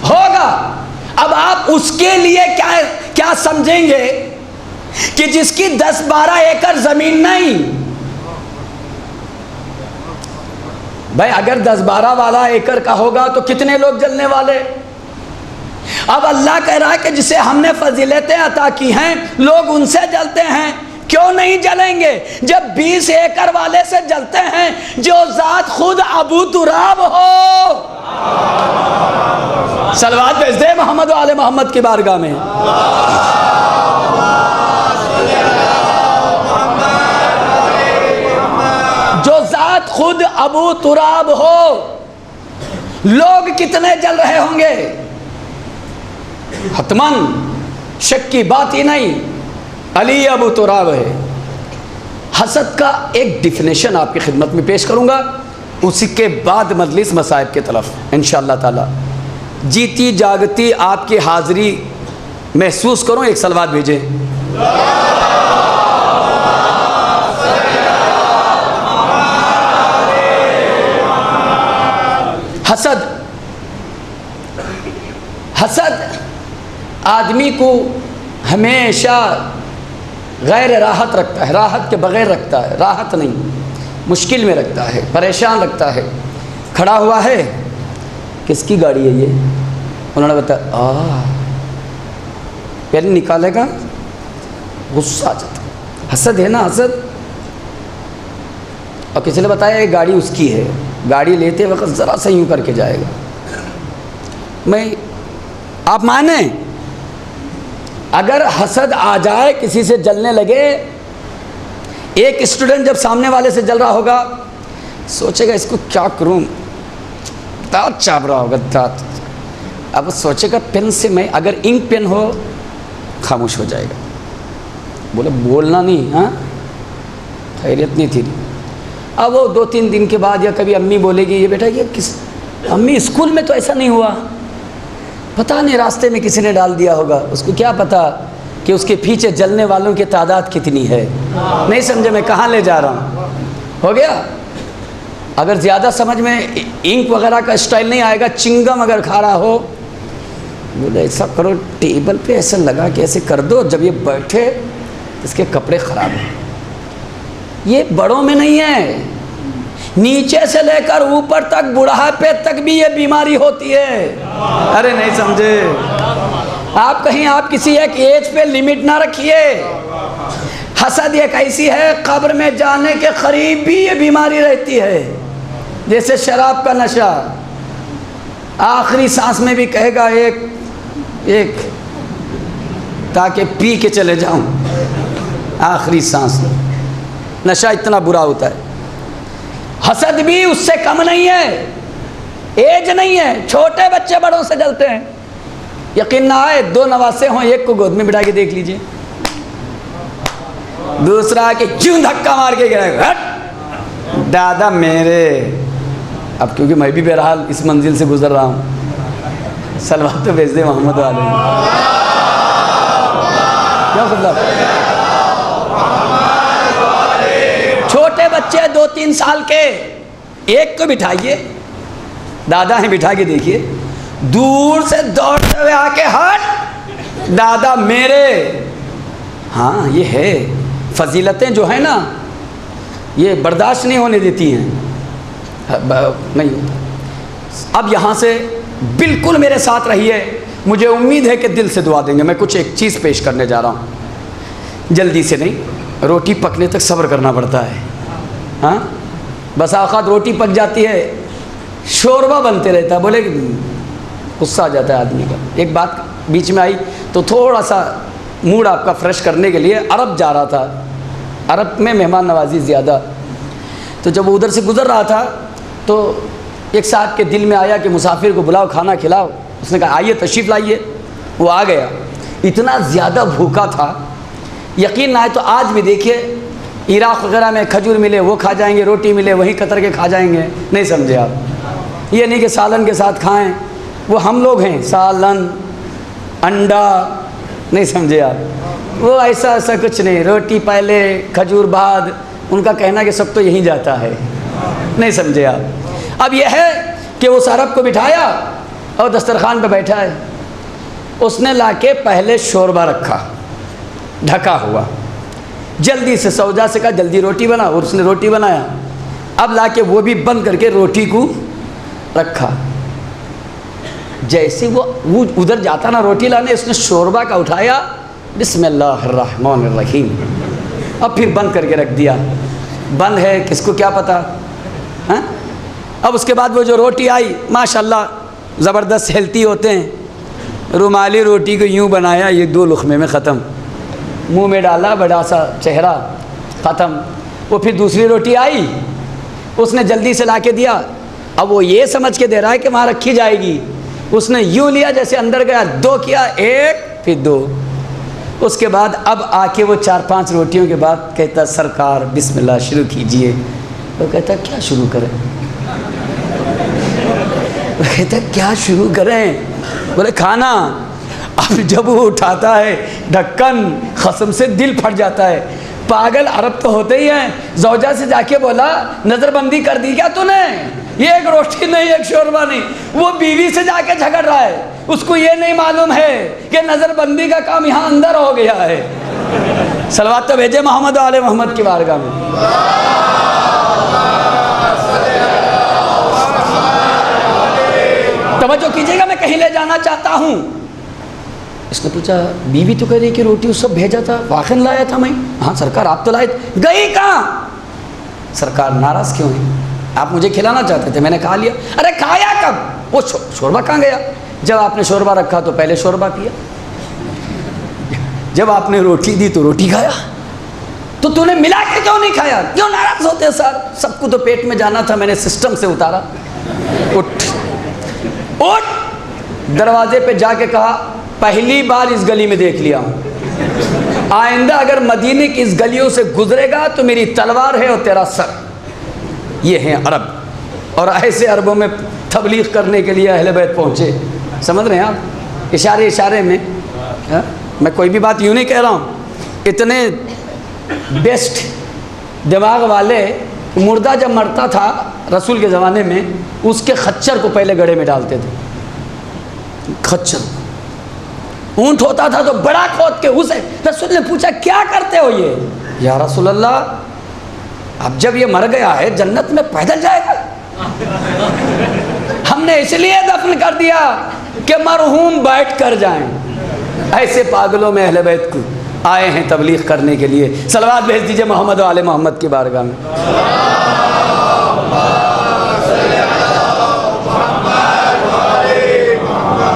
S1: ہوگا۔ اب آپ اس کے لیے کیا سمجھیں گے کہ جس کی 10-12 ایکڑ زمین نہیں؟ بھائی اگر 10-12 والا ایکڑ کا ہوگا تو کتنے لوگ جلنے والے؟ اب اللہ کہہ رہا ہے کہ جسے ہم نے فضیلتیں عطا کی ہیں لوگ ان سے جلتے ہیں، کیوں نہیں جلیں گے جب 20 ایکڑ والے سے جلتے ہیں جو ذات خود ابو تراب ہو۔ صلوات بھیج دے محمد و آل محمد کی بارگاہ میں۔ جو ذات خود ابو تراب ہو، لوگ کتنے جل رہے ہوں گے؟ حتماً شک کی بات ہی نہیں، علی ابو تراب ہے۔ حسد کا ایک ڈیفینیشن آپ کی خدمت میں پیش کروں گا، اسی کے بعد مجلس مصائب کی طرف انشاءاللہ تعالی۔ جیتی جاگتی آپ کی حاضری محسوس کروں، ایک صلوات بھیجیں۔ حسد آدمی کو ہمیشہ غیر راحت رکھتا ہے، راحت کے بغیر رکھتا ہے، راحت نہیں، مشکل میں رکھتا ہے، پریشان رکھتا ہے۔ کھڑا ہوا ہے، کس کی گاڑی ہے یہ؟ انہوں نے بتایا پہلے نکالے گا، غصہ آ جاتا ہے، حسد ہے نا، حسد۔ اور کسی نے بتایا یہ گاڑی اس کی ہے، گاڑی لیتے وقت ذرا سا یوں کر کے جائے گا۔ آپ مانیں اگر حسد آ جائے، کسی سے جلنے لگے، ایک اسٹوڈنٹ جب سامنے والے سے جل رہا ہوگا سوچے گا اس کو کیا کروں، دانت چاپ رہا ہوگا، دانت اب سوچے گا پین سے میں اگر انک پین ہو خاموش ہو جائے گا. بولے بولنا نہیں, ہاں خیریت نہیں تھی. اب وہ 2-3 دن کے بعد یا کبھی امی بولے گی یہ بیٹا یہ کس امی اسکول میں تو ایسا نہیں ہوا, پتہ نہیں راستے میں کسی نے ڈال دیا ہوگا. اس کو کیا پتہ کہ اس کے پیچھے جلنے والوں کی تعداد کتنی ہے. نہیں سمجھے میں کہاں لے جا رہا ہوں. ہو گیا. اگر زیادہ سمجھ میں انک وغیرہ کا اسٹائل نہیں آئے گا, چنگم اگر کھا رہا ہو بولے ایسا کرو ٹیبل پہ ایسا لگا کہ ایسے کر دو جب یہ بیٹھے اس کے کپڑے خراب ہیں. یہ بڑوں میں نہیں ہے, نیچے سے لے کر اوپر تک بڑھاپے تک بھی یہ بیماری ہوتی ہے. ارے نہیں سمجھے آپ کہیں آپ کسی ایک ایج پہ لمٹ نہ رکھیے. حسد ایک ایسی ہے قبر میں جانے کے قریب بھی یہ بیماری رہتی ہے, جیسے شراب کا نشہ. آخری سانس میں بھی کہے گا ایک تاکہ پی کے چلے جاؤں. آخری سانس میں نشہ اتنا برا ہوتا ہے. حسد بھی اس سے کم نہیں ہے, ایج نہیں ہے. چھوٹے بچے بڑوں سے جلتے ہیں. یقین نہ آئے 2 نواسے ہوں, ایک کو گود میں بٹھا کے دیکھ لیجئے, دوسرا کہ کیوں دھکا مار کے گرائے ہٹ دادا میرے. اب کیونکہ میں بھی بہرحال اس منزل سے گزر رہا ہوں, صلوات تو بھیج دے محمد والے. کیا مطلب چھوٹے بچے 2-3 سال کے, ایک کو بٹھائیے, دادا ہیں بٹھا کے دیکھیے, دور سے دوڑتے ہوئے آ کے ہٹ دادا میرے. ہاں یہ ہے فضیلتیں جو ہیں نا یہ برداشت نہیں ہونے دیتی ہیں, نہیں ہوتا. اب یہاں سے بالکل میرے ساتھ رہیے, مجھے امید ہے کہ دل سے دعا دیں گے. میں کچھ ایک چیز پیش کرنے جا رہا ہوں, جلدی سے نہیں, روٹی پکنے تک صبر کرنا پڑتا ہے. ہاں بس اوقات روٹی پک جاتی ہے شوربہ بنتے رہتا ہے, بولے غصہ آ جاتا ہے آدمی کا. ایک بات بیچ میں آئی تو تھوڑا سا موڈ آپ کا فریش کرنے کے لیے عرب جا رہا تھا. عرب میں مہمان نوازی زیادہ, تو جب وہ ادھر سے گزر رہا تھا تو ایک صاحب کے دل میں آیا کہ مسافر کو بلاؤ کھانا کھلاؤ. اس نے کہا آئیے تشریف لائیے. وہ آ گیا, اتنا زیادہ بھوکا تھا یقین نہ آئے. تو آج بھی دیکھیے عراق وغیرہ میں کھجور ملے وہ کھا جائیں گے, روٹی ملے وہیں قطر کے کھا جائیں گے. نہیں سمجھے آپ, یہ نہیں کہ سالن کے ساتھ کھائیں, وہ ہم لوگ ہیں سالن انڈا. نہیں سمجھے آپ, وہ ایسا کچھ نہیں, روٹی پہلے کھجور بعد. ان کا کہنا کہ سب تو یہیں جاتا ہے. نہیں سمجھے آپ. اب یہ ہے کہ وہ عرب کو بٹھایا اور دسترخوان پہ بیٹھا ہے. اس نے لا کے پہلے شوربہ رکھا ڈھکا ہوا, جلدی سے سوجا سے کہا جلدی روٹی بنا, اور اس نے روٹی بنایا. اب لا کے وہ بھی بند کر کے روٹی کو رکھا. جیسے وہ ادھر جاتا نا روٹی لانے, اس نے شوربہ کا اٹھایا, بسم اللہ الرحمن الرحیم, اب پھر بند کر کے رکھ دیا. بند ہے کس کو کیا پتا. ہاں اب اس کے بعد وہ جو روٹی آئی ماشاءاللہ زبردست ہیلتھی ہوتے ہیں, رومالی روٹی کو یوں بنایا, یہ 2 لقمے میں ختم. منہ میں ڈالا, بڑا سا چہرہ, ختم. وہ پھر دوسری روٹی آئی, اس نے جلدی سے لا کے دیا. اب وہ یہ سمجھ کے دے رہا ہے کہ وہاں رکھی جائے گی. اس نے یوں لیا جیسے اندر گیا, 2 کیا, 1 پھر 2. اس کے بعد اب آ کے وہ 4-5 روٹیوں کے بعد کہتا سرکار بسم اللہ شروع کیجئے. وہ کہتا کیا شروع کریں, وہ کہتا کیا شروع کریں. بولے کھانا. اب جب وہ اٹھاتا ہے ڈھکن, قسم سے دل پھٹ جاتا ہے. پاگل عرب تو ہوتے ہی ہیں. زوجہ سے جا کے بولا نظر بندی کر دی کیا تو نے, یہ ایک روٹی نہیں ایک شوربہ نہیں. وہ بیوی سے جا کے جھگڑ رہا ہے, اس کو یہ نہیں معلوم ہے کہ نظر بندی کا کام یہاں اندر ہو گیا ہے. صلوات تو بھیجے محمد و آل محمد کی بارگاہ میں. توجہ کیجیے گا, میں کہیں لے جانا چاہتا ہوں. اس نے پوچھا بیوی تو کہہ رہی کہ روٹی اس سب بھیجا تھا, واقعی لایا تھا میں. ہاں سرکار آپ تو لائے, گئی کہاں. سرکار ناراض کیوں ہیں, آپ مجھے کھلانا چاہتے تھے, میں نے کھا لیا. ارے کھایا کب, وہ شوربہ کہاں گیا. جب آپ نے شوربہ رکھا تو پہلے شوربہ پیا, جب آپ نے روٹی دی تو روٹی کھایا. تو نے ملا کے کیوں نہیں کھایا, کیوں ناراض ہوتے سر. سب کو تو پیٹ میں جانا تھا, میں نے سسٹم سے اتارا. اٹھ دروازے پہ جا کے کہا پہلی بار اس گلی میں دیکھ لیا ہوں، آئندہ اگر مدینے کی اس گلیوں سے گزرے گا تو میری تلوار ہے اور تیرا سر۔ یہ ہیں عرب، اور ایسے عربوں میں تبلیغ کرنے کے لیے اہل بیت پہنچے، سمجھ رہے ہیں آپ؟ اشارے اشارے میں میں کوئی بھی بات یوں نہیں کہہ رہا ہوں، اتنے بیسٹ دماغ والے، مردہ جب مرتا تھا رسول کے زمانے میں اس کے خچر کو پہلے گڑھے میں ڈالتے تھے، خچر، اونٹ ہوتا تھا تو بڑا کھود کے اسے، رسول نے پوچھا کیا کرتے ہو یہ؟ یا رسول اللہ اب جب یہ مر گیا ہے جنت میں پیدل جائے گا، ہم نے اس لیے دفن کر دیا کہ مرحوم بیٹھ کر جائیں۔ ایسے پاگلوں میں اہل بیت کو آئے ہیں تبلیغ کرنے کے لیے۔ صلوات بھیج دیجئے محمد و آل محمد کی بارگاہ میں۔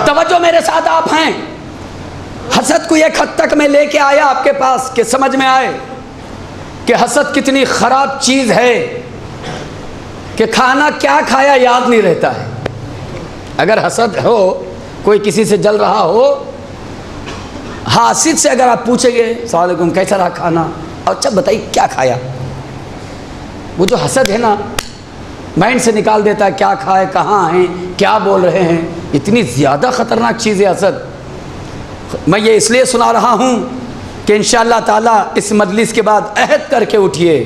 S1: توجہ میرے ساتھ آپ ہیں، حسد کو ایک حد تک میں لے کے آیا آپ کے پاس کہ سمجھ میں آئے کہ حسد کتنی خراب چیز ہے، کہ کھانا کیا کھایا یاد نہیں رہتا ہے۔ اگر حسد ہو، کوئی کسی سے جل رہا ہو، حاسد سے اگر آپ پوچھیں گے السلام علیکم کیسا رہا کھانا، اچھا بتائیے کیا کھایا، وہ جو حسد ہے نا مائنڈ سے نکال دیتا ہے کیا کھائے، کہاں ہیں، کیا بول رہے ہیں۔ اتنی زیادہ خطرناک چیز ہے حسد۔ میں یہ اس لیے سنا رہا ہوں کہ انشاءاللہ تعالیٰ اس مجلس کے بعد عہد کر کے اٹھیے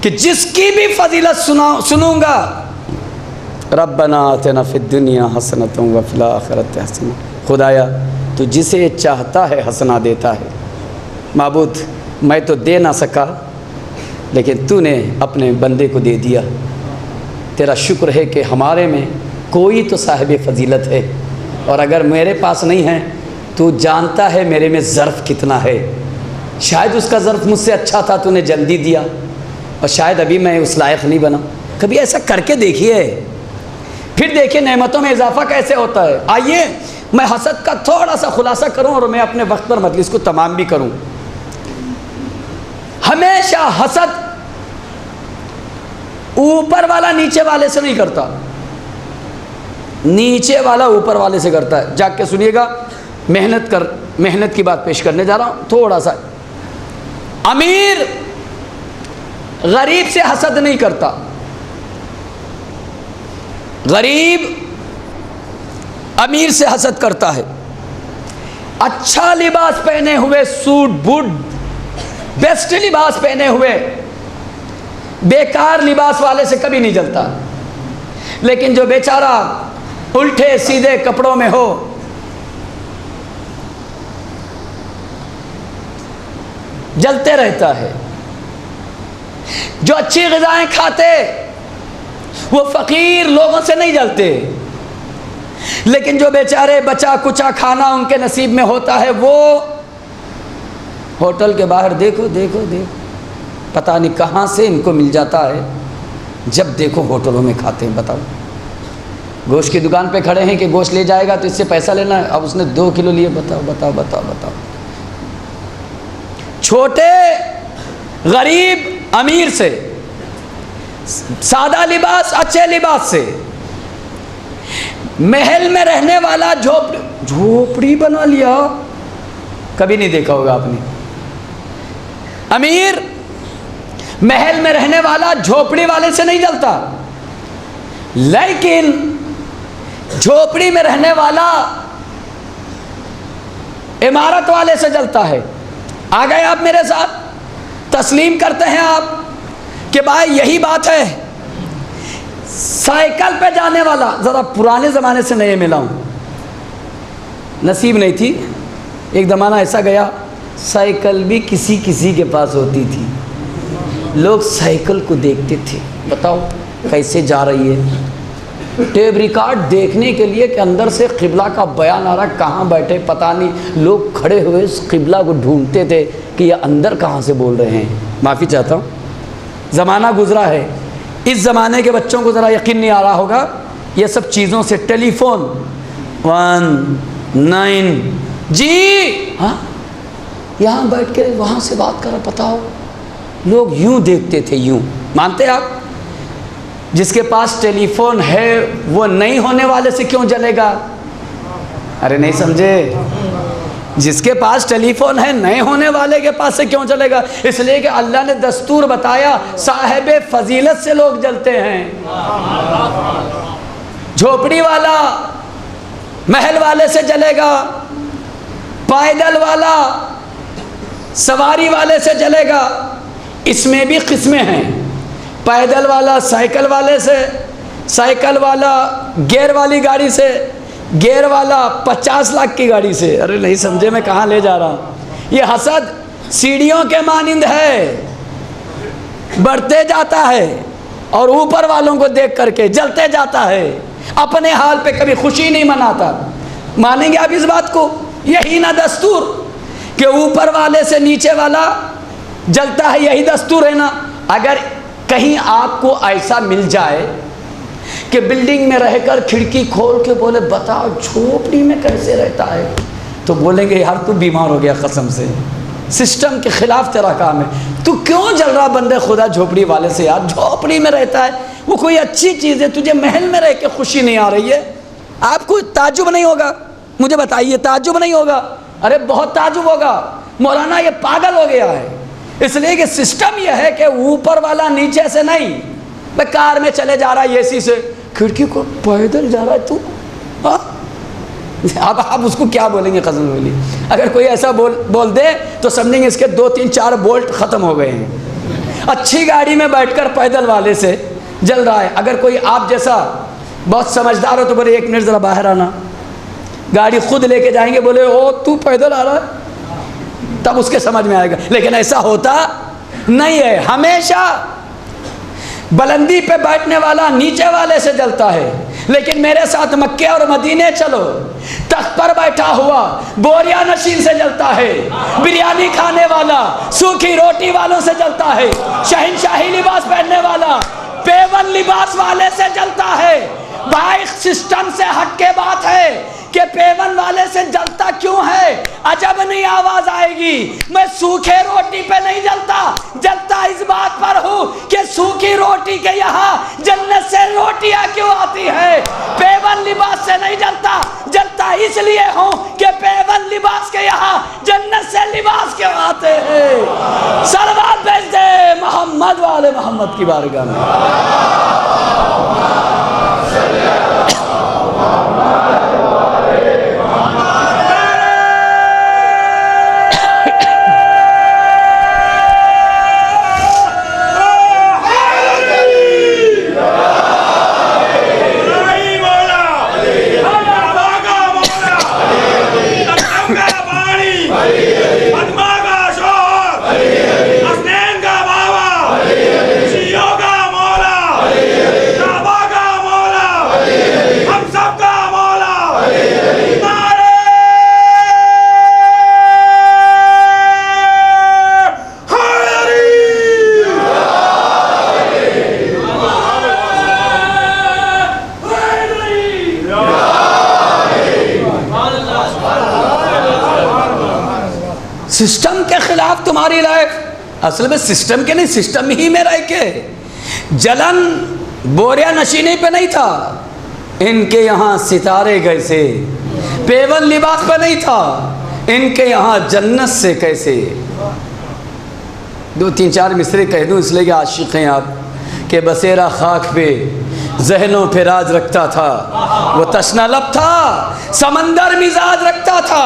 S1: کہ جس کی بھی فضیلت سنوں گا، ربنا آتنا فی الدنیا حسنۃ وفی الآخرۃ حسنہ، خدایا تو جسے چاہتا ہے حسنہ دیتا ہے۔ معبود میں تو دے نہ سکا لیکن تو نے اپنے بندے کو دے دیا، تیرا شکر ہے کہ ہمارے میں کوئی تو صاحب فضیلت ہے، اور اگر میرے پاس نہیں ہے تو جانتا ہے میرے میں ظرف کتنا ہے، شاید اس کا ظرف مجھ سے اچھا تھا تو نے جلدی دیا، اور شاید ابھی میں اس لائق نہیں بنا۔ کبھی ایسا کر کے دیکھیے، پھر دیکھیے نعمتوں میں اضافہ کیسے ہوتا ہے۔ آئیے میں حسد کا تھوڑا سا خلاصہ کروں اور میں اپنے وقت پر مجلس کو تمام بھی کروں۔ ہمیشہ حسد اوپر والا نیچے والے سے نہیں کرتا، نیچے والا اوپر والے سے کرتا ہے۔ جا کے سنیے گا، محنت کی بات پیش کرنے جا رہا ہوں تھوڑا سا۔ امیر غریب سے حسد نہیں کرتا، غریب امیر سے حسد کرتا ہے۔ اچھا لباس پہنے ہوئے، سوٹ بوٹ بیسٹ لباس پہنے ہوئے بیکار لباس والے سے کبھی نہیں جلتا، لیکن جو بیچارہ الٹے سیدھے کپڑوں میں ہو، جلتے رہتا ہے۔ جو اچھی غذائیں کھاتے وہ فقیر لوگوں سے نہیں جلتے، لیکن جو بیچارے بچا کچا کھانا ان کے نصیب میں ہوتا ہے، وہ ہوٹل کے باہر دیکھو پتہ نہیں کہاں سے ان کو مل جاتا ہے، جب دیکھو ہوٹلوں میں کھاتے ہیں۔ بتاؤ، گوشت کی دکان پہ کھڑے ہیں کہ گوشت لے جائے گا تو اس سے پیسہ لینا ہے، اب اس نے 2 کلو لیے، بتاؤ۔ چھوٹے غریب امیر سے، سادہ لباس اچھے لباس سے، محل میں رہنے والا جھوپڑی بنا لیا، کبھی نہیں دیکھا ہوگا آپ نے۔ امیر محل میں رہنے والا جھوپڑی والے سے نہیں جلتا، لیکن جھوپڑی میں رہنے والا عمارت والے سے جلتا ہے۔ آ گئے آپ میرے ساتھ؟ تسلیم کرتے ہیں آپ کہ بھائی یہی بات ہے۔ سائیکل پہ جانے والا، ذرا پرانے زمانے سے نئے ملا ہوں، نصیب نہیں تھی، ایک زمانہ ایسا گیا سائیکل بھی کسی کے پاس ہوتی تھی، لوگ سائیکل کو دیکھتے تھے، بتاؤ کیسے جا رہی ہے، ٹیپ ریکارڈ دیکھنے کے لیے کہ اندر سے قبلہ کا بیان آ رہا، کہاں بیٹھے پتہ نہیں، لوگ کھڑے ہوئے اس قبلہ کو ڈھونڈتے تھے کہ یہ اندر کہاں سے بول رہے ہیں۔ معافی چاہتا ہوں، زمانہ گزرا ہے، اس زمانے کے بچوں کو ذرا یقین نہیں آ رہا ہوگا، یہ سب چیزوں سے ٹیلی فون 19 جی ہاں یہاں بیٹھ کے وہاں سے بات کر رہا، پتہ ہو لوگ یوں دیکھتے تھے، یوں مانتے آپ؟ جس کے پاس ٹیلی فون ہے وہ نہیں ہونے والے سے کیوں جلے گا؟ ارے نہیں سمجھے؟ جس کے پاس ٹیلی فون ہے نئے ہونے والے کے پاس سے کیوں چلے گا؟ اس لیے کہ اللہ نے دستور بتایا صاحب فضیلت سے لوگ جلتے ہیں. جھوپڑی والا محل والے سے جلے گا، پائیدل والا سواری والے سے جلے گا. اس میں بھی قسمیں ہیں. پیدل والا سائیکل والے سے، سائیکل والا گیئر والی گاڑی سے، گیئر والا 50 لاکھ کی گاڑی سے. ارے نہیں سمجھے میں کہاں لے جا رہا ہوں؟ یہ حسد سیڑھیوں کے مانند ہے، بڑھتے جاتا ہے اور اوپر والوں کو دیکھ کر کے جلتے جاتا ہے. اپنے حال پہ کبھی خوشی نہیں مناتا. مانیں گے آپ اس بات کو؟ یہی نہ دستور کہ اوپر والے سے نیچے والا جلتا ہے، یہی دستور ہے نا. اگر کہیں آپ کو ایسا مل جائے کہ بلڈنگ میں رہ کر کھڑکی کھول کے بولے بتاؤ جھوپڑی میں کیسے رہتا ہے، تو بولیں گے یار تو بیمار ہو گیا قسم سے، سسٹم کے خلاف تیرا کام ہے. تو کیوں جل رہا بندے خدا جھوپڑی والے سے؟ یار جھوپڑی میں رہتا ہے وہ کوئی اچھی چیز ہے، تجھے محل میں رہ کے خوشی نہیں آ رہی ہے. آپ کو تعجب نہیں ہوگا؟ مجھے بتائیے تعجب نہیں ہوگا؟ ارے بہت تعجب ہوگا. مولانا یہ پاگل ہو گیا ہے. اس لیے کہ سسٹم یہ ہے کہ اوپر والا نیچے سے نہیں. میں کار میں چلے جا رہا ہے اے سی سے، کھڑکی کو پیدل جا رہا ہے تو اب آپ اس کو کیا بولیں گے؟ قسم بولی اگر کوئی ایسا بول دے تو سمجھیں گے اس کے 2-3-4 بولٹ ختم ہو گئے ہیں. اچھی گاڑی میں بیٹھ کر پیدل والے سے جل رہا ہے. اگر کوئی آپ جیسا بہت سمجھدار ہو تو بولے 1 منٹ ذرا باہر آنا، گاڑی خود لے کے جائیں گے، بولے او تو پیدل آ رہا ہے، تب اس کے سمجھ میں آئے گا. لیکن ایسا ہوتا نہیں ہے. ہمیشہ بلندی پہ بیٹھنے والا نیچے والے سے جلتا ہے. لیکن میرے ساتھ مکے اور مدینے چلو، تخت پر بیٹھا ہوا بوریا نشین سے جلتا ہے، بریانی کھانے والا سوکھی روٹی والوں سے جلتا ہے، شہنشاہی لباس پہننے والا پیون لباس والے سے جلتا ہے. بھائی سسٹم سے ہٹ کے بات ہے کہ پیون والے سے جلتا کیوں ہے؟ عجب نہیں آواز آئے گی. میں سوکھے روٹی پہ نہیں جلتا، جلتا اس بات پر ہوں کہ سوکھی روٹی کے یہاں جنت سے روٹیاں کیوں آتی ہے. پیون لباس سے نہیں جلتا، جلتا اس لیے ہوں کہ پیون لباس کے یہاں جنت سے لباس کیوں آتے ہیں. صلوات بھیج دے محمد والے محمد کی بارگاہ میں. سسٹم کے خلاف تمہاری لائف، اصل میں سسٹم کے نہیں، سسٹم ہی میں رہ کے. جلن بوریا نشینی پہ نہیں تھا، ان کے یہاں ستارے کیسے. پیون لباس پہ نہیں تھا، ان کے یہاں جنت سے کیسے. 2-3-4 مصرے کہہ دوں اس لیے کہ عاشق ہیں آپ. کہ بسیرا خاک پہ ذہنوں پہ راج رکھتا تھا، وہ تشنہ لب تھا سمندر مزاج رکھتا تھا.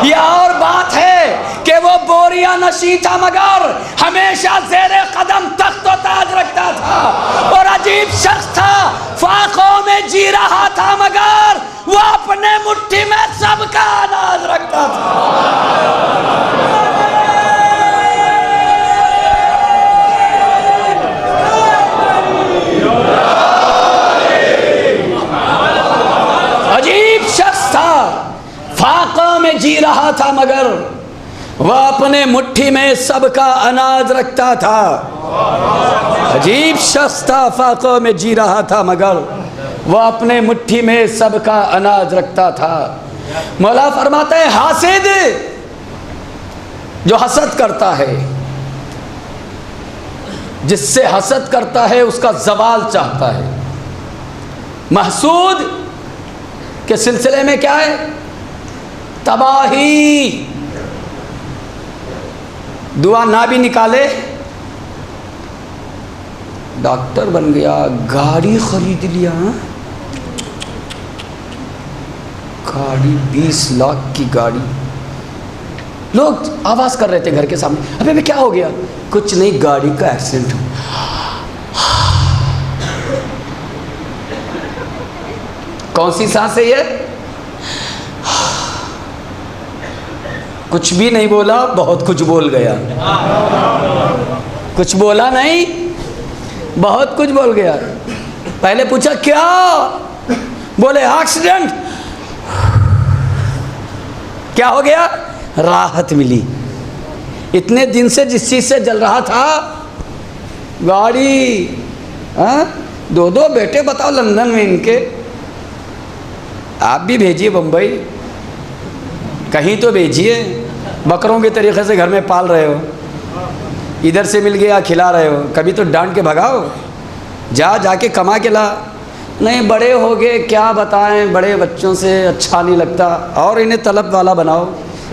S1: یہ اور بات ہے کہ وہ بوریا نشیں تھا مگر ہمیشہ زیر قدم تخت و تاج رکھتا تھا. اور عجیب شخص تھا، فاقوں میں جی رہا تھا مگر وہ اپنے مٹھی میں سب کا اناج رکھتا تھا. عجیب شخص تھا، فاقوں میں جی رہا تھا مگر وہ اپنے مٹھی میں سب کا اناج رکھتا تھا. عجیب شخص تھا، فاقوں میں جی رہا تھا مگر وہ اپنے مٹھی میں سب کا اناج رکھتا تھا. مولا فرماتا ہے حاسد جو حسد کرتا ہے، جس سے حسد کرتا ہے اس کا زوال چاہتا ہے. محسود کے سلسلے میں کیا ہے؟ تباہی. دعا نہ بھی نکالے، ڈاکٹر بن گیا، گاڑی خرید لیا، گاڑی 20 لاکھ کی گاڑی. لوگ آواز کر رہے تھے گھر کے سامنے، ابھی کیا ہو گیا؟ کچھ نہیں، گاڑی کا ایکسیڈنٹ ہو. کون سی سانس ہے یہ؟ کچھ بھی نہیں بولا، بہت کچھ بول گیا. کچھ بولا نہیں، بہت کچھ بول گیا. پہلے پوچھا کیا؟ بولے ایکسیڈنٹ. کیا ہو گیا؟ راحت ملی. اتنے دن سے جس چیز سے جل رہا تھا، گاڑی. 2 بیٹے بتاؤ لندن میں ان کے. آپ بھی بھیجیے بمبئی، کہیں تو بھیجیے. بکروں کے طریقے سے گھر میں پال رہے ہو، ادھر سے مل گیا کھلا رہے ہو، کبھی تو ڈانٹ کے بھگاؤ. جا کے کما کے لا. نہیں بڑے ہو گئے، کیا بتائیں، بڑے بچوں سے اچھا نہیں لگتا. اور انہیں طلب والا بناؤ،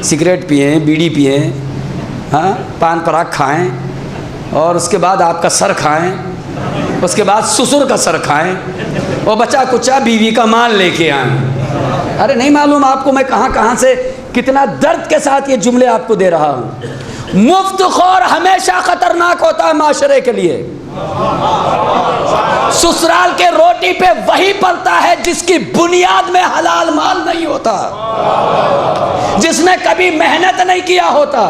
S1: سگریٹ پئیں، بیڑی پئیں، پان پراگ کھائیں، اور اس کے بعد آپ کا سر کھائیں، اس کے بعد سسر کا سر کھائیں، اور بچا کچا بیوی کا مال لے کے آئیں. ارے نہیں معلوم آپ کو میں کہاں سے کتنا درد کے ساتھ یہ جملے آپ کو دے رہا ہوں. مفت خور ہمیشہ خطرناک ہوتا ہے معاشرے کے لیے. سسرال کے روٹی پہ وہی پلتا ہے جس کی بنیاد میں حلال مال نہیں ہوتا، جس نے کبھی محنت نہیں کیا ہوتا.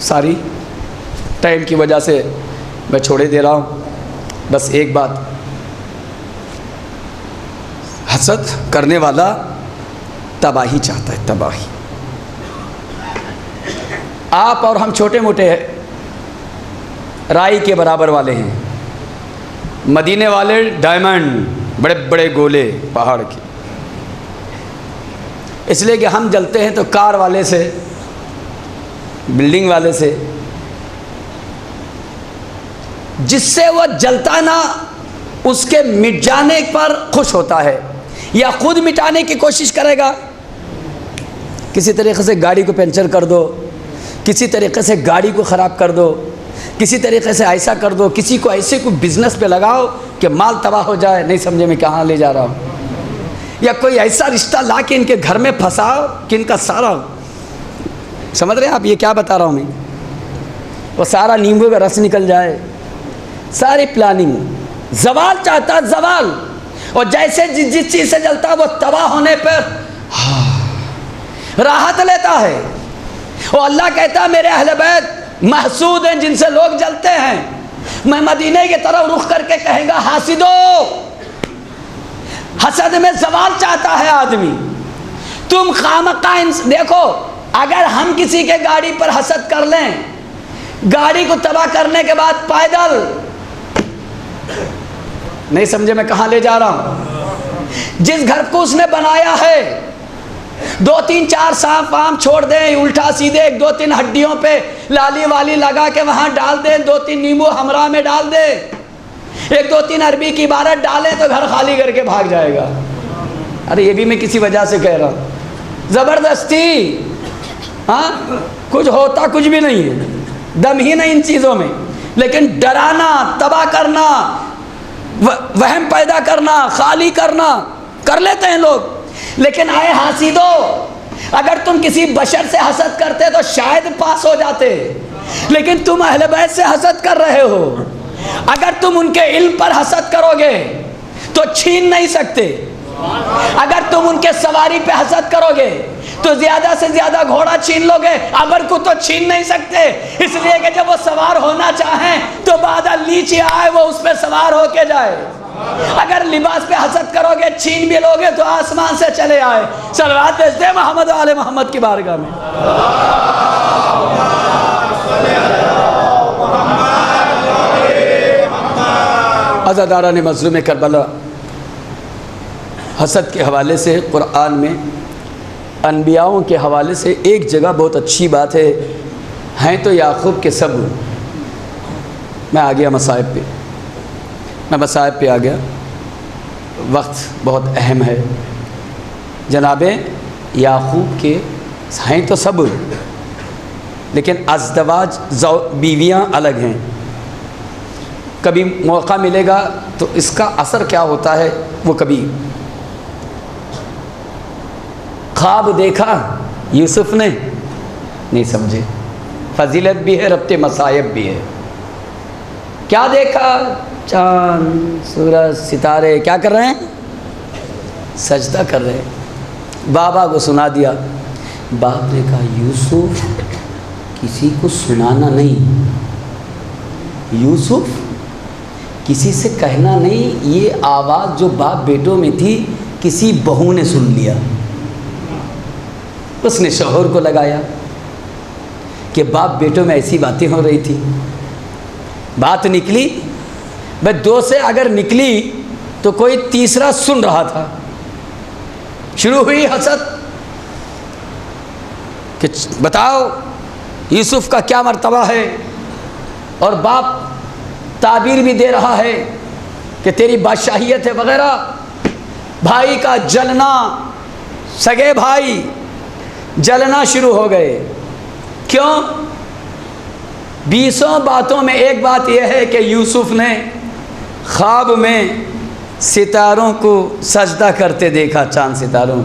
S1: ساری ٹائم کی وجہ سے میں چھوڑے دے رہا ہوں. بس ایک بات، حسد کرنے والا تباہی چاہتا ہے، تباہی. آپ اور ہم چھوٹے موٹے رائی کے برابر والے ہیں. مدینے والے ڈائمنڈ، بڑے بڑے گولے پہاڑ کے. اس لیے کہ ہم جلتے ہیں تو کار والے سے، بلڈنگ والے سے. جس سے وہ جلتا نہ، اس کے مٹ جانے پر خوش ہوتا ہے، یا خود مٹانے کی کوشش کرے گا. کسی طریقے سے گاڑی کو پنچر کر دو، کسی طریقے سے گاڑی کو خراب کر دو، کسی طریقے سے ایسا کر دو، کسی کو ایسے کوئی بزنس پہ لگاؤ کہ مال تباہ ہو جائے، نہیں سمجھے میں کہاں لے جا رہا ہوں. یا کوئی ایسا رشتہ لا کے ان کے گھر میں پھنساؤ کہ ان کا سارا، سمجھ رہے ہیں آپ یہ کیا بتا رہا ہوں میں، وہ سارا نیمبو کا رس نکل جائے. ساری پلاننگ. زوال چاہتا، زوال. اور جیسے جس چیز سے جلتا وہ تباہ ہونے پر راحت لیتا ہے. اور اللہ کہتا میرے اہل بیت محسود ہیں جن سے لوگ جلتے ہیں. میں مدینے کی طرف رخ کر کے کہیں گا حاسدو. حسد میں زوال چاہتا ہے آدمی. تم خامخواہ دیکھو، اگر ہم کسی کے گاڑی پر حسد کر لیں، گاڑی کو تباہ کرنے کے بعد پیدل، نہیں سمجھے میں کہاں لے جا رہا ہوں. جس گھر کو اس نے بنایا ہے 2 3 4 سانپ وام چھوڑ دیں الٹا سیدھے، 1 2 3 ہڈیوں پہ لالی والی لگا کے وہاں ڈال دیں، 2 3 نیمبو ہمراہ میں ڈال دیں، 1 2 3 عربی کی عبارت ڈالیں تو گھر خالی کر کے بھاگ جائے گا. ارے یہ بھی میں کسی وجہ سے کہہ رہا ہوں. زبردستی، کچھ ہوتا کچھ بھی نہیں ہے، دم ہی نہیں ان چیزوں میں. لیکن ڈرانا، تباہ کرنا، وہم پیدا کرنا، خالی کرنا کر لیتے ہیں لوگ. لیکن اے حاسدو، اگر تم کسی بشر سے حسد کرتے تو شاید پاس ہو جاتے، لیکن تم اہل بیت سے حسد کر رہے ہو. اگر تم ان کے علم پر حسد کرو گے تو چھین نہیں سکتے. اگر تم ان کے سواری پہ حسد کرو گے تو زیادہ سے زیادہ گھوڑا چھین لو گے، ابر کو تو چھین نہیں سکتے. اس لیے کہ جب وہ سوار ہونا چاہیں تو بادل نیچے آئے وہ اس پہ سوار ہو کے جائے. اگر لباس پہ حسد کرو گے، چھین بھی لو گے تو آسمان سے چلے آئے. صلوات بھیجتے محمد و آل محمد کی بارگاہ میں. عزاداران مظلوم کربلا، حسد کے حوالے سے قرآن میں انبیاؤں کے حوالے سے ایک جگہ بہت اچھی بات ہے. ہیں تو یعقوب کے سب. میں آ گیا مصائب پہ آ گیا. وقت بہت اہم ہے. جناب یعقوب کے ہیں تو سب، لیکن ازدواج بیویاں الگ ہیں. کبھی موقع ملے گا تو اس کا اثر کیا ہوتا ہے وہ کبھی. خواب دیکھا یوسف نے، نہیں سمجھے. فضیلت بھی ہے، ربط مصائب بھی ہے. کیا دیکھا؟ چاند، سورج، ستارے کیا کر رہے ہیں؟ سجدہ کر رہے ہیں. بابا کو سنا دیا. باپ نے کہا یوسف کسی کو سنانا نہیں، یوسف کسی سے کہنا نہیں. یہ آواز جو باپ بیٹوں میں تھی کسی بہو نے سن لیا. اس نے شوہر کو لگایا کہ باپ بیٹوں میں ایسی باتیں ہو رہی تھی. بات نکلی، بھائی دو سے اگر نکلی تو کوئی تیسرا سن رہا تھا. شروع ہوئی حسد کہ بتاؤ یوسف کا کیا مرتبہ ہے. اور باپ تعبیر بھی دے رہا ہے کہ تیری بادشاہیت ہے وغیرہ. بھائی کا جلنا، سگے بھائی جلنا شروع ہو گئے. کیوں؟ 20 باتوں میں ایک بات یہ ہے کہ یوسف نے خواب میں ستاروں کو سجدہ کرتے دیکھا. چاند ستاروں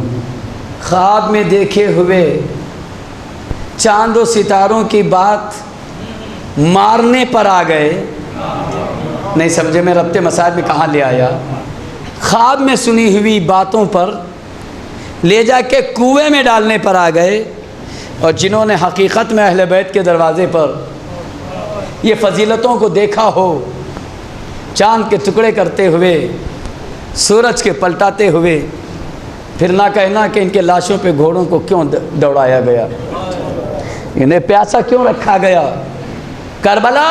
S1: خواب میں دیکھے ہوئے چاند و ستاروں کی بات مارنے پر آ گئے. نہیں سمجھے میں ربط مسائل میں کہاں لے آیا؟ خواب میں سنی ہوئی باتوں پر لے جا کے کنویں میں ڈالنے پر آ گئے. اور جنہوں نے حقیقت میں اہل بیت کے دروازے پر یہ فضیلتوں کو دیکھا ہو، چاند کے ٹکڑے کرتے ہوئے، سورج کے پلٹاتے ہوئے، پھر نہ کہنا کہ ان کے لاشوں پہ گھوڑوں کو کیوں دوڑایا گیا، انہیں پیاسا کیوں رکھا گیا. کربلا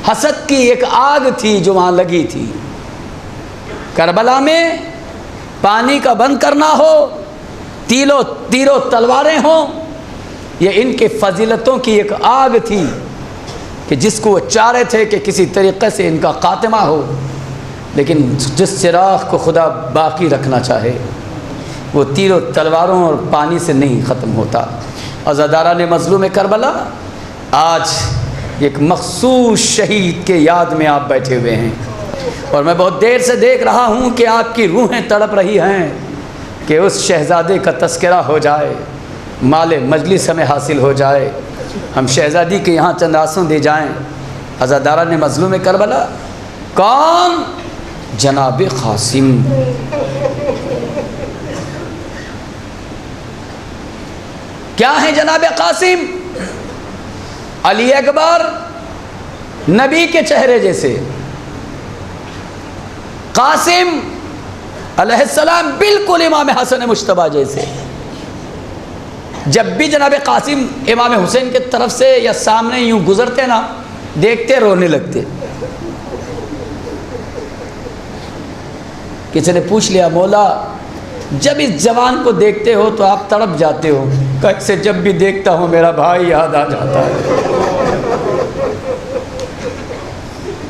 S1: حسد کی ایک آگ تھی جو وہاں لگی تھی. کربلا میں پانی کا بند کرنا ہو، تیروں تلواریں ہوں، یہ ان کے فضیلتوں کی ایک آگ تھی کہ جس کو وہ چاہ رہے تھے کہ کسی طریقے سے ان کا خاتمہ ہو. لیکن جس چراغ کو خدا باقی رکھنا چاہے وہ تیروں تلواروں اور پانی سے نہیں ختم ہوتا. عزاداران مظلوم کربلا، آج ایک مخصوص شہید کے یاد میں آپ بیٹھے ہوئے ہیں، اور میں بہت دیر سے دیکھ رہا ہوں کہ آپ کی روحیں تڑپ رہی ہیں کہ اس شہزادے کا تذکرہ ہو جائے، مال مجلس ہمیں حاصل ہو جائے، ہم شہزادی کے یہاں چند آنسو دے جائیں. عزاداران مظلوم کربلا کون؟ جناب قاسم. کیا ہیں جناب قاسم؟ علی اکبر نبی کے چہرے جیسے، قاسم علیہ السلام بالکل امام حسن مجتبیٰ جیسے. جب بھی جناب قاسم امام حسین کے طرف سے یا سامنے یوں گزرتے نا، دیکھتے رونے لگتے. کسی نے پوچھ لیا مولا جب اس جوان کو دیکھتے ہو تو آپ تڑپ جاتے ہو؟ کیسے جب بھی دیکھتا ہوں میرا بھائی یاد آ جاتا ہے.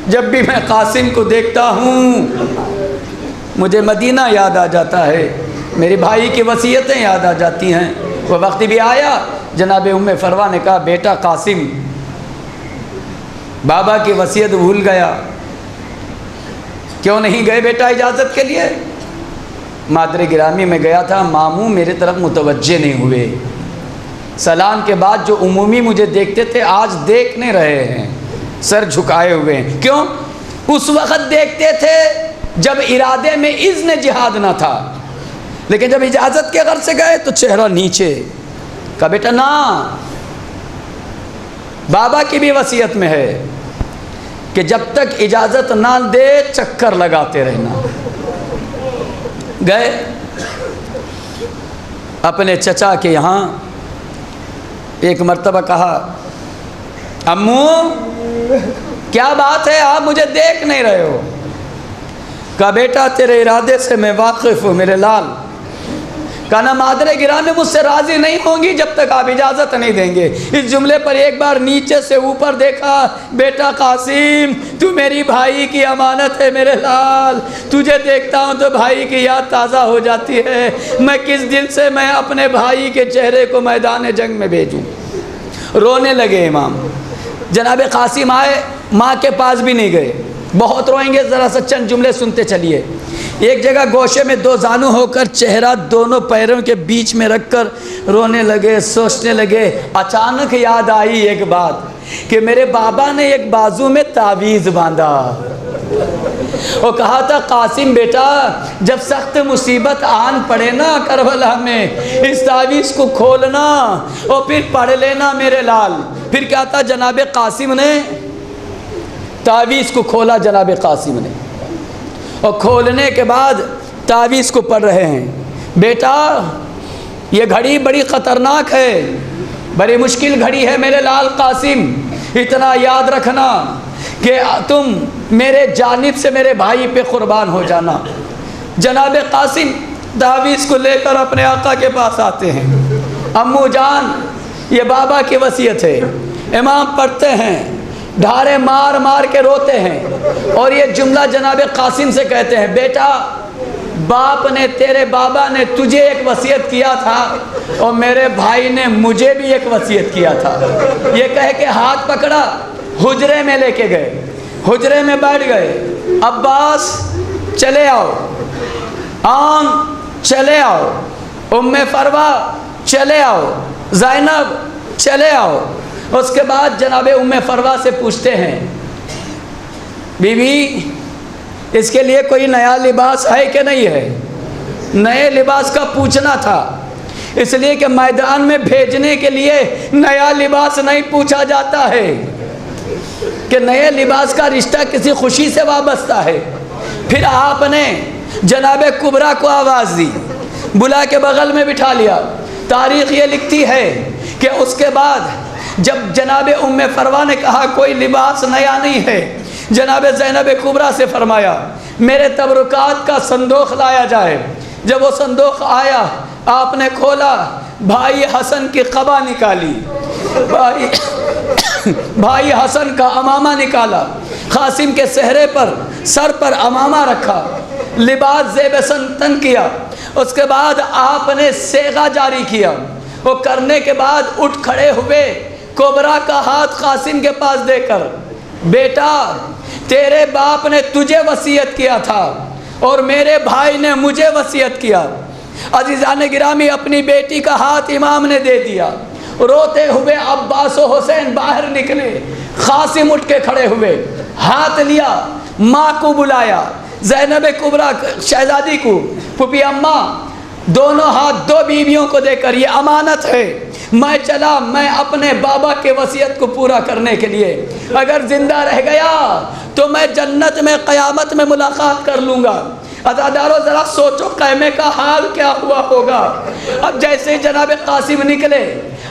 S1: جب بھی میں قاسم کو دیکھتا ہوں مجھے مدینہ یاد آ جاتا ہے، میرے بھائی کی وصیتیں یاد آ جاتی ہیں. وہ وقت بھی آیا جناب ام فروا نے کہا بیٹا قاسم بابا کی وصیت بھول گیا، کیوں نہیں گئے بیٹا اجازت کے لیے؟ مادر گرامی میں گیا تھا، ماموں میرے طرف متوجہ نہیں ہوئے. سلام کے بعد جو عمومی مجھے دیکھتے تھے آج دیکھ نہیں رہے ہیں، سر جھکائے ہوئے ہیں. کیوں؟ اس وقت دیکھتے تھے جب ارادے میں اذن جہاد نہ تھا، لیکن جب اجازت کے غرض سے گئے تو چہرہ نیچے. کہا بیٹا نا، بابا کی بھی وصیت میں ہے کہ جب تک اجازت نہ دے چکر لگاتے رہنا. گئے اپنے چچا کے یہاں. ایک مرتبہ کہا امو کیا بات ہے آپ مجھے دیکھ نہیں رہے ہو؟ کہا بیٹا تیرے ارادے سے میں واقف ہوں میرے لال، کہنا مادر گرامی مجھ سے راضی نہیں ہوں گی جب تک آپ اجازت نہیں دیں گے۔ اس جملے پر ایک بار نیچے سے اوپر دیکھا، بیٹا قاسم تو میری بھائی کی امانت ہے میرے لال، تجھے دیکھتا ہوں تو بھائی کی یاد تازہ ہو جاتی ہے، میں کس دل سے میں اپنے بھائی کے چہرے کو میدان جنگ میں بھیجوں۔ رونے لگے امام۔ جناب قاسم آئے، ماں کے پاس بھی نہیں گئے، بہت روئیں گے، ذرا سا چند جملے سنتے چلیے۔ ایک جگہ گوشے میں دو زانو ہو کر چہرہ دونوں پیروں کے بیچ میں رکھ کر رونے لگے، سوچنے لگے۔ اچانک یاد آئی ایک بات کہ میرے بابا نے ایک بازو میں تعویذ باندھا، وہ کہا تھا قاسم بیٹا جب سخت مصیبت آن پڑے نا کربلا میں، اس تعویذ کو کھولنا اور پھر پڑھ لینا میرے لال۔ پھر کیا تھا، جناب قاسم نے تعویذ کو کھولا، جناب قاسم نے، اور کھولنے کے بعد تعویذ کو پڑھ رہے ہیں۔ بیٹا یہ گھڑی بڑی خطرناک ہے، بڑی مشکل گھڑی ہے میرے لال قاسم، اتنا یاد رکھنا کہ تم میرے جانب سے میرے بھائی پہ قربان ہو جانا۔ جناب قاسم تعویذ کو لے کر اپنے آقا کے پاس آتے ہیں۔ امو جان یہ بابا کی وصیت ہے۔ امام پڑھتے ہیں، ڈھارے مار مار کے روتے ہیں، اور یہ جملہ جناب قاسم سے کہتے ہیں، بیٹا باپ نے، تیرے بابا نے تجھے ایک وصیت کیا تھا اور میرے بھائی نے مجھے بھی ایک وصیت کیا تھا۔ یہ کہہ کے ہاتھ پکڑا، حجرے میں لے کے گئے، حجرے میں بیٹھ گئے۔ عباس چلے آؤ، عام چلے آؤ، ام فروا چلے آؤ، زینب چلے آؤ۔ اس کے بعد جناب ام فروا سے پوچھتے ہیں، بی بی اس کے لیے کوئی نیا لباس ہے کہ نہیں ہے؟ نئے لباس کا پوچھنا تھا، اس لیے کہ میدان میں بھیجنے کے لیے نیا لباس نہیں پوچھا جاتا ہے، کہ نئے لباس کا رشتہ کسی خوشی سے وابستہ ہے۔ پھر آپ نے جناب کبریٰ کو آواز دی، بلا کے بغل میں بٹھا لیا۔ تاریخ یہ لکھتی ہے کہ اس کے بعد جب جناب ام فروا نے کہا کوئی لباس نیا نہیں ہے، جناب زینب کبریٰ سے فرمایا میرے تبرکات کا صندوق لایا جائے۔ جب وہ صندوق آیا آپ نے کھولا، بھائی حسن کی قبا نکالی، بھائی حسن کا امامہ نکالا، قاسم کے صحرے پر سر پر امامہ رکھا، لباس زیب سنتن کیا۔ اس کے بعد آپ نے سیغہ جاری کیا، وہ کرنے کے بعد اٹھ کھڑے ہوئے، کبریٰ کا ہاتھ قاسم کے پاس دے کر، بیٹا تیرے باپ نے تجھے وصیت کیا تھا اور میرے بھائی نے مجھے وصیت کیا۔ عزیزان گرامی اپنی بیٹی کا ہاتھ امام نے دے دیا، روتے ہوئے عباس و حسین باہر نکلے، قاسم اٹھ کے کھڑے ہوئے، ہاتھ لیا، ماں کو بلایا، زینب کبریٰ شہزادی کو، پھوپھی اماں، دونوں ہاتھ دو بیویوں کو دے کر یہ امانت ہے، میں چلا میں اپنے بابا کے وصیت کو پورا کرنے کے لیے، اگر زندہ رہ گیا تو میں جنت میں قیامت میں ملاقات کر لوں گا۔ عزادارو ذرا سوچو خیمے کا حال کیا ہوا ہوگا۔ اب جیسے ہی جناب قاسم نکلے،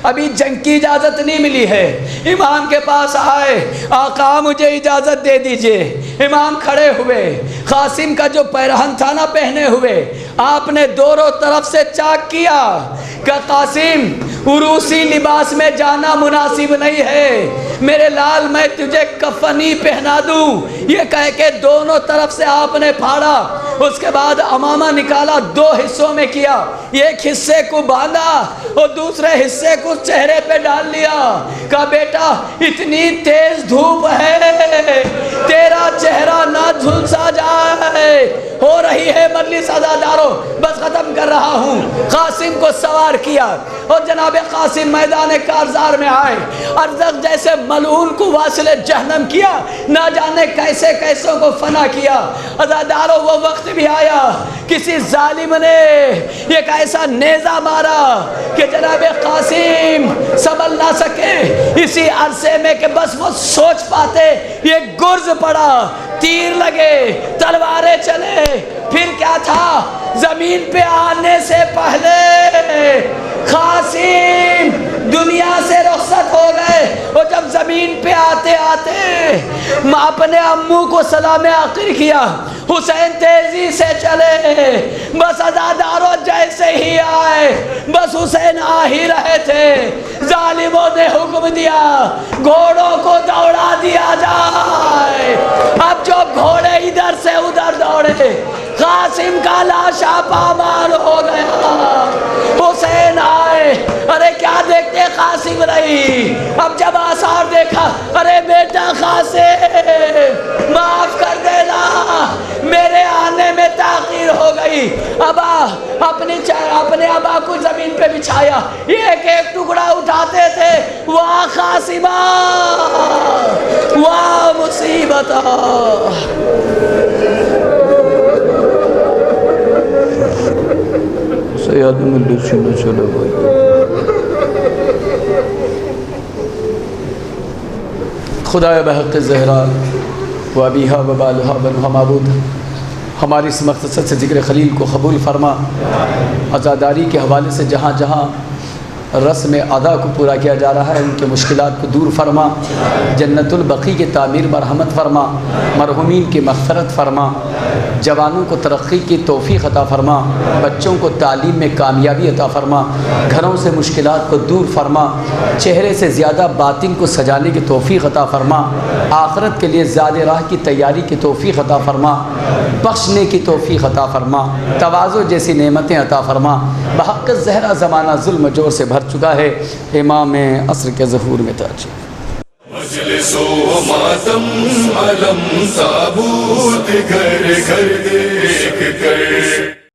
S1: ابھی جنگ کی اجازت نہیں ملی ہے، امام کے پاس آئے، آقا مجھے اجازت دے دیجئے۔ امام کھڑے ہوئے، قاسم کا جو پیرہن تھا نا پہنے ہوئے، آپ نے دونوں طرف سے چاک کیا کہ قاسم عروسی لباس میں جانا مناسب نہیں ہے، میرے لال میں تجھے کفنی پہنا دوں۔ یہ کہہ کے دونوں طرف سے آپ نے پھاڑا، اس کے بعد امامہ نکالا، دو حصوں میں کیا، ایک حصے کو باندھا اور دوسرے حصے کو چہرے پہ ڈال لیا، کہا بیٹا اتنی تیز دھوپ ہے تیرا چہرہ نہ جھلسا جائے، ہو رہی ہے مجلس عزادارو، بس ختم کر رہا ہوں۔ قاسم کو سوار کیا اور جناب قاسم میدان کارزار میں آئے، ارزق جیسے ملعون کو واصل جہنم کیا، نہ جانے کیسے کیسوں کو فنا کیا۔ عزادارو وہ وقت بھی آیا کسی ظالم نے ایک ایسا نیزہ مارا کہ جناب قاسم سنبھل نہ سکے، اسی عرصے میں کہ بس وہ سوچ پاتے یہ گرز پڑا، تیر لگے، تلواریں چلے، پھر کیا تھا، زمین پہ آنے سے پہلے قاسم دنیا سے رخصت ہو گئے، اور جب زمین پہ آتے آتے اپنے امو کو سلام آخر کیا، حسین تیزی سے چلے، بس عزاداروں جیسے ہی آئے، بس حسین آ ہی رہے تھے، ظالموں نے حکم دیا گھوڑوں کو دوڑا دیا جائے۔ اب جو گھوڑے ادھر سے ادھر دوڑے، قاسم کا لاشا پامال ہو گیا۔ حسین آئے، ارے کیا دیکھتے قاسم رہی، اب جب آثار دیکھا، ارے بیٹا قاسم معاف کر دینا، میرے آنے میں تاخیر ہو گئی۔ ابا اپنے ابا کو زمین پہ بچھایا، ایک ایک ٹکڑا اٹھاتے تھے، واہ قاسمہ واہ مصیبت۔ خدایا بحق زہرا و ابیہا و بالہا بنہا معبود، ہماری اس مختصر سے ذکر خلیل کو قبول فرما۔ عزاداری کے حوالے سے جہاں جہاں رسم ادا کو پورا کیا جا رہا ہے ان کے مشکلات کو دور فرما، جنت البقیع کی تعمیر مرحمت فرما، مرحومین کی مغفرت فرما، جوانوں کو ترقی کی توفیق عطا فرما، بچوں کو تعلیم میں کامیابی عطا فرما، گھروں سے مشکلات کو دور فرما، چہرے سے زیادہ باطن کو سجانے کی توفیق عطا فرما، آخرت کے لیے زیادہ راہ کی تیاری کی توفیق عطا فرما، بخشنے کی توفیق عطا فرما، تواضع جیسی نعمتیں عطا فرما۔ بحق زہرا زمانہ ظلم جور سے بھر چکا ہے، امام عصر کے ظہور میں تاج۔
S2: مجلس و ماتم علم تابوت گھر گھر دیکھ کر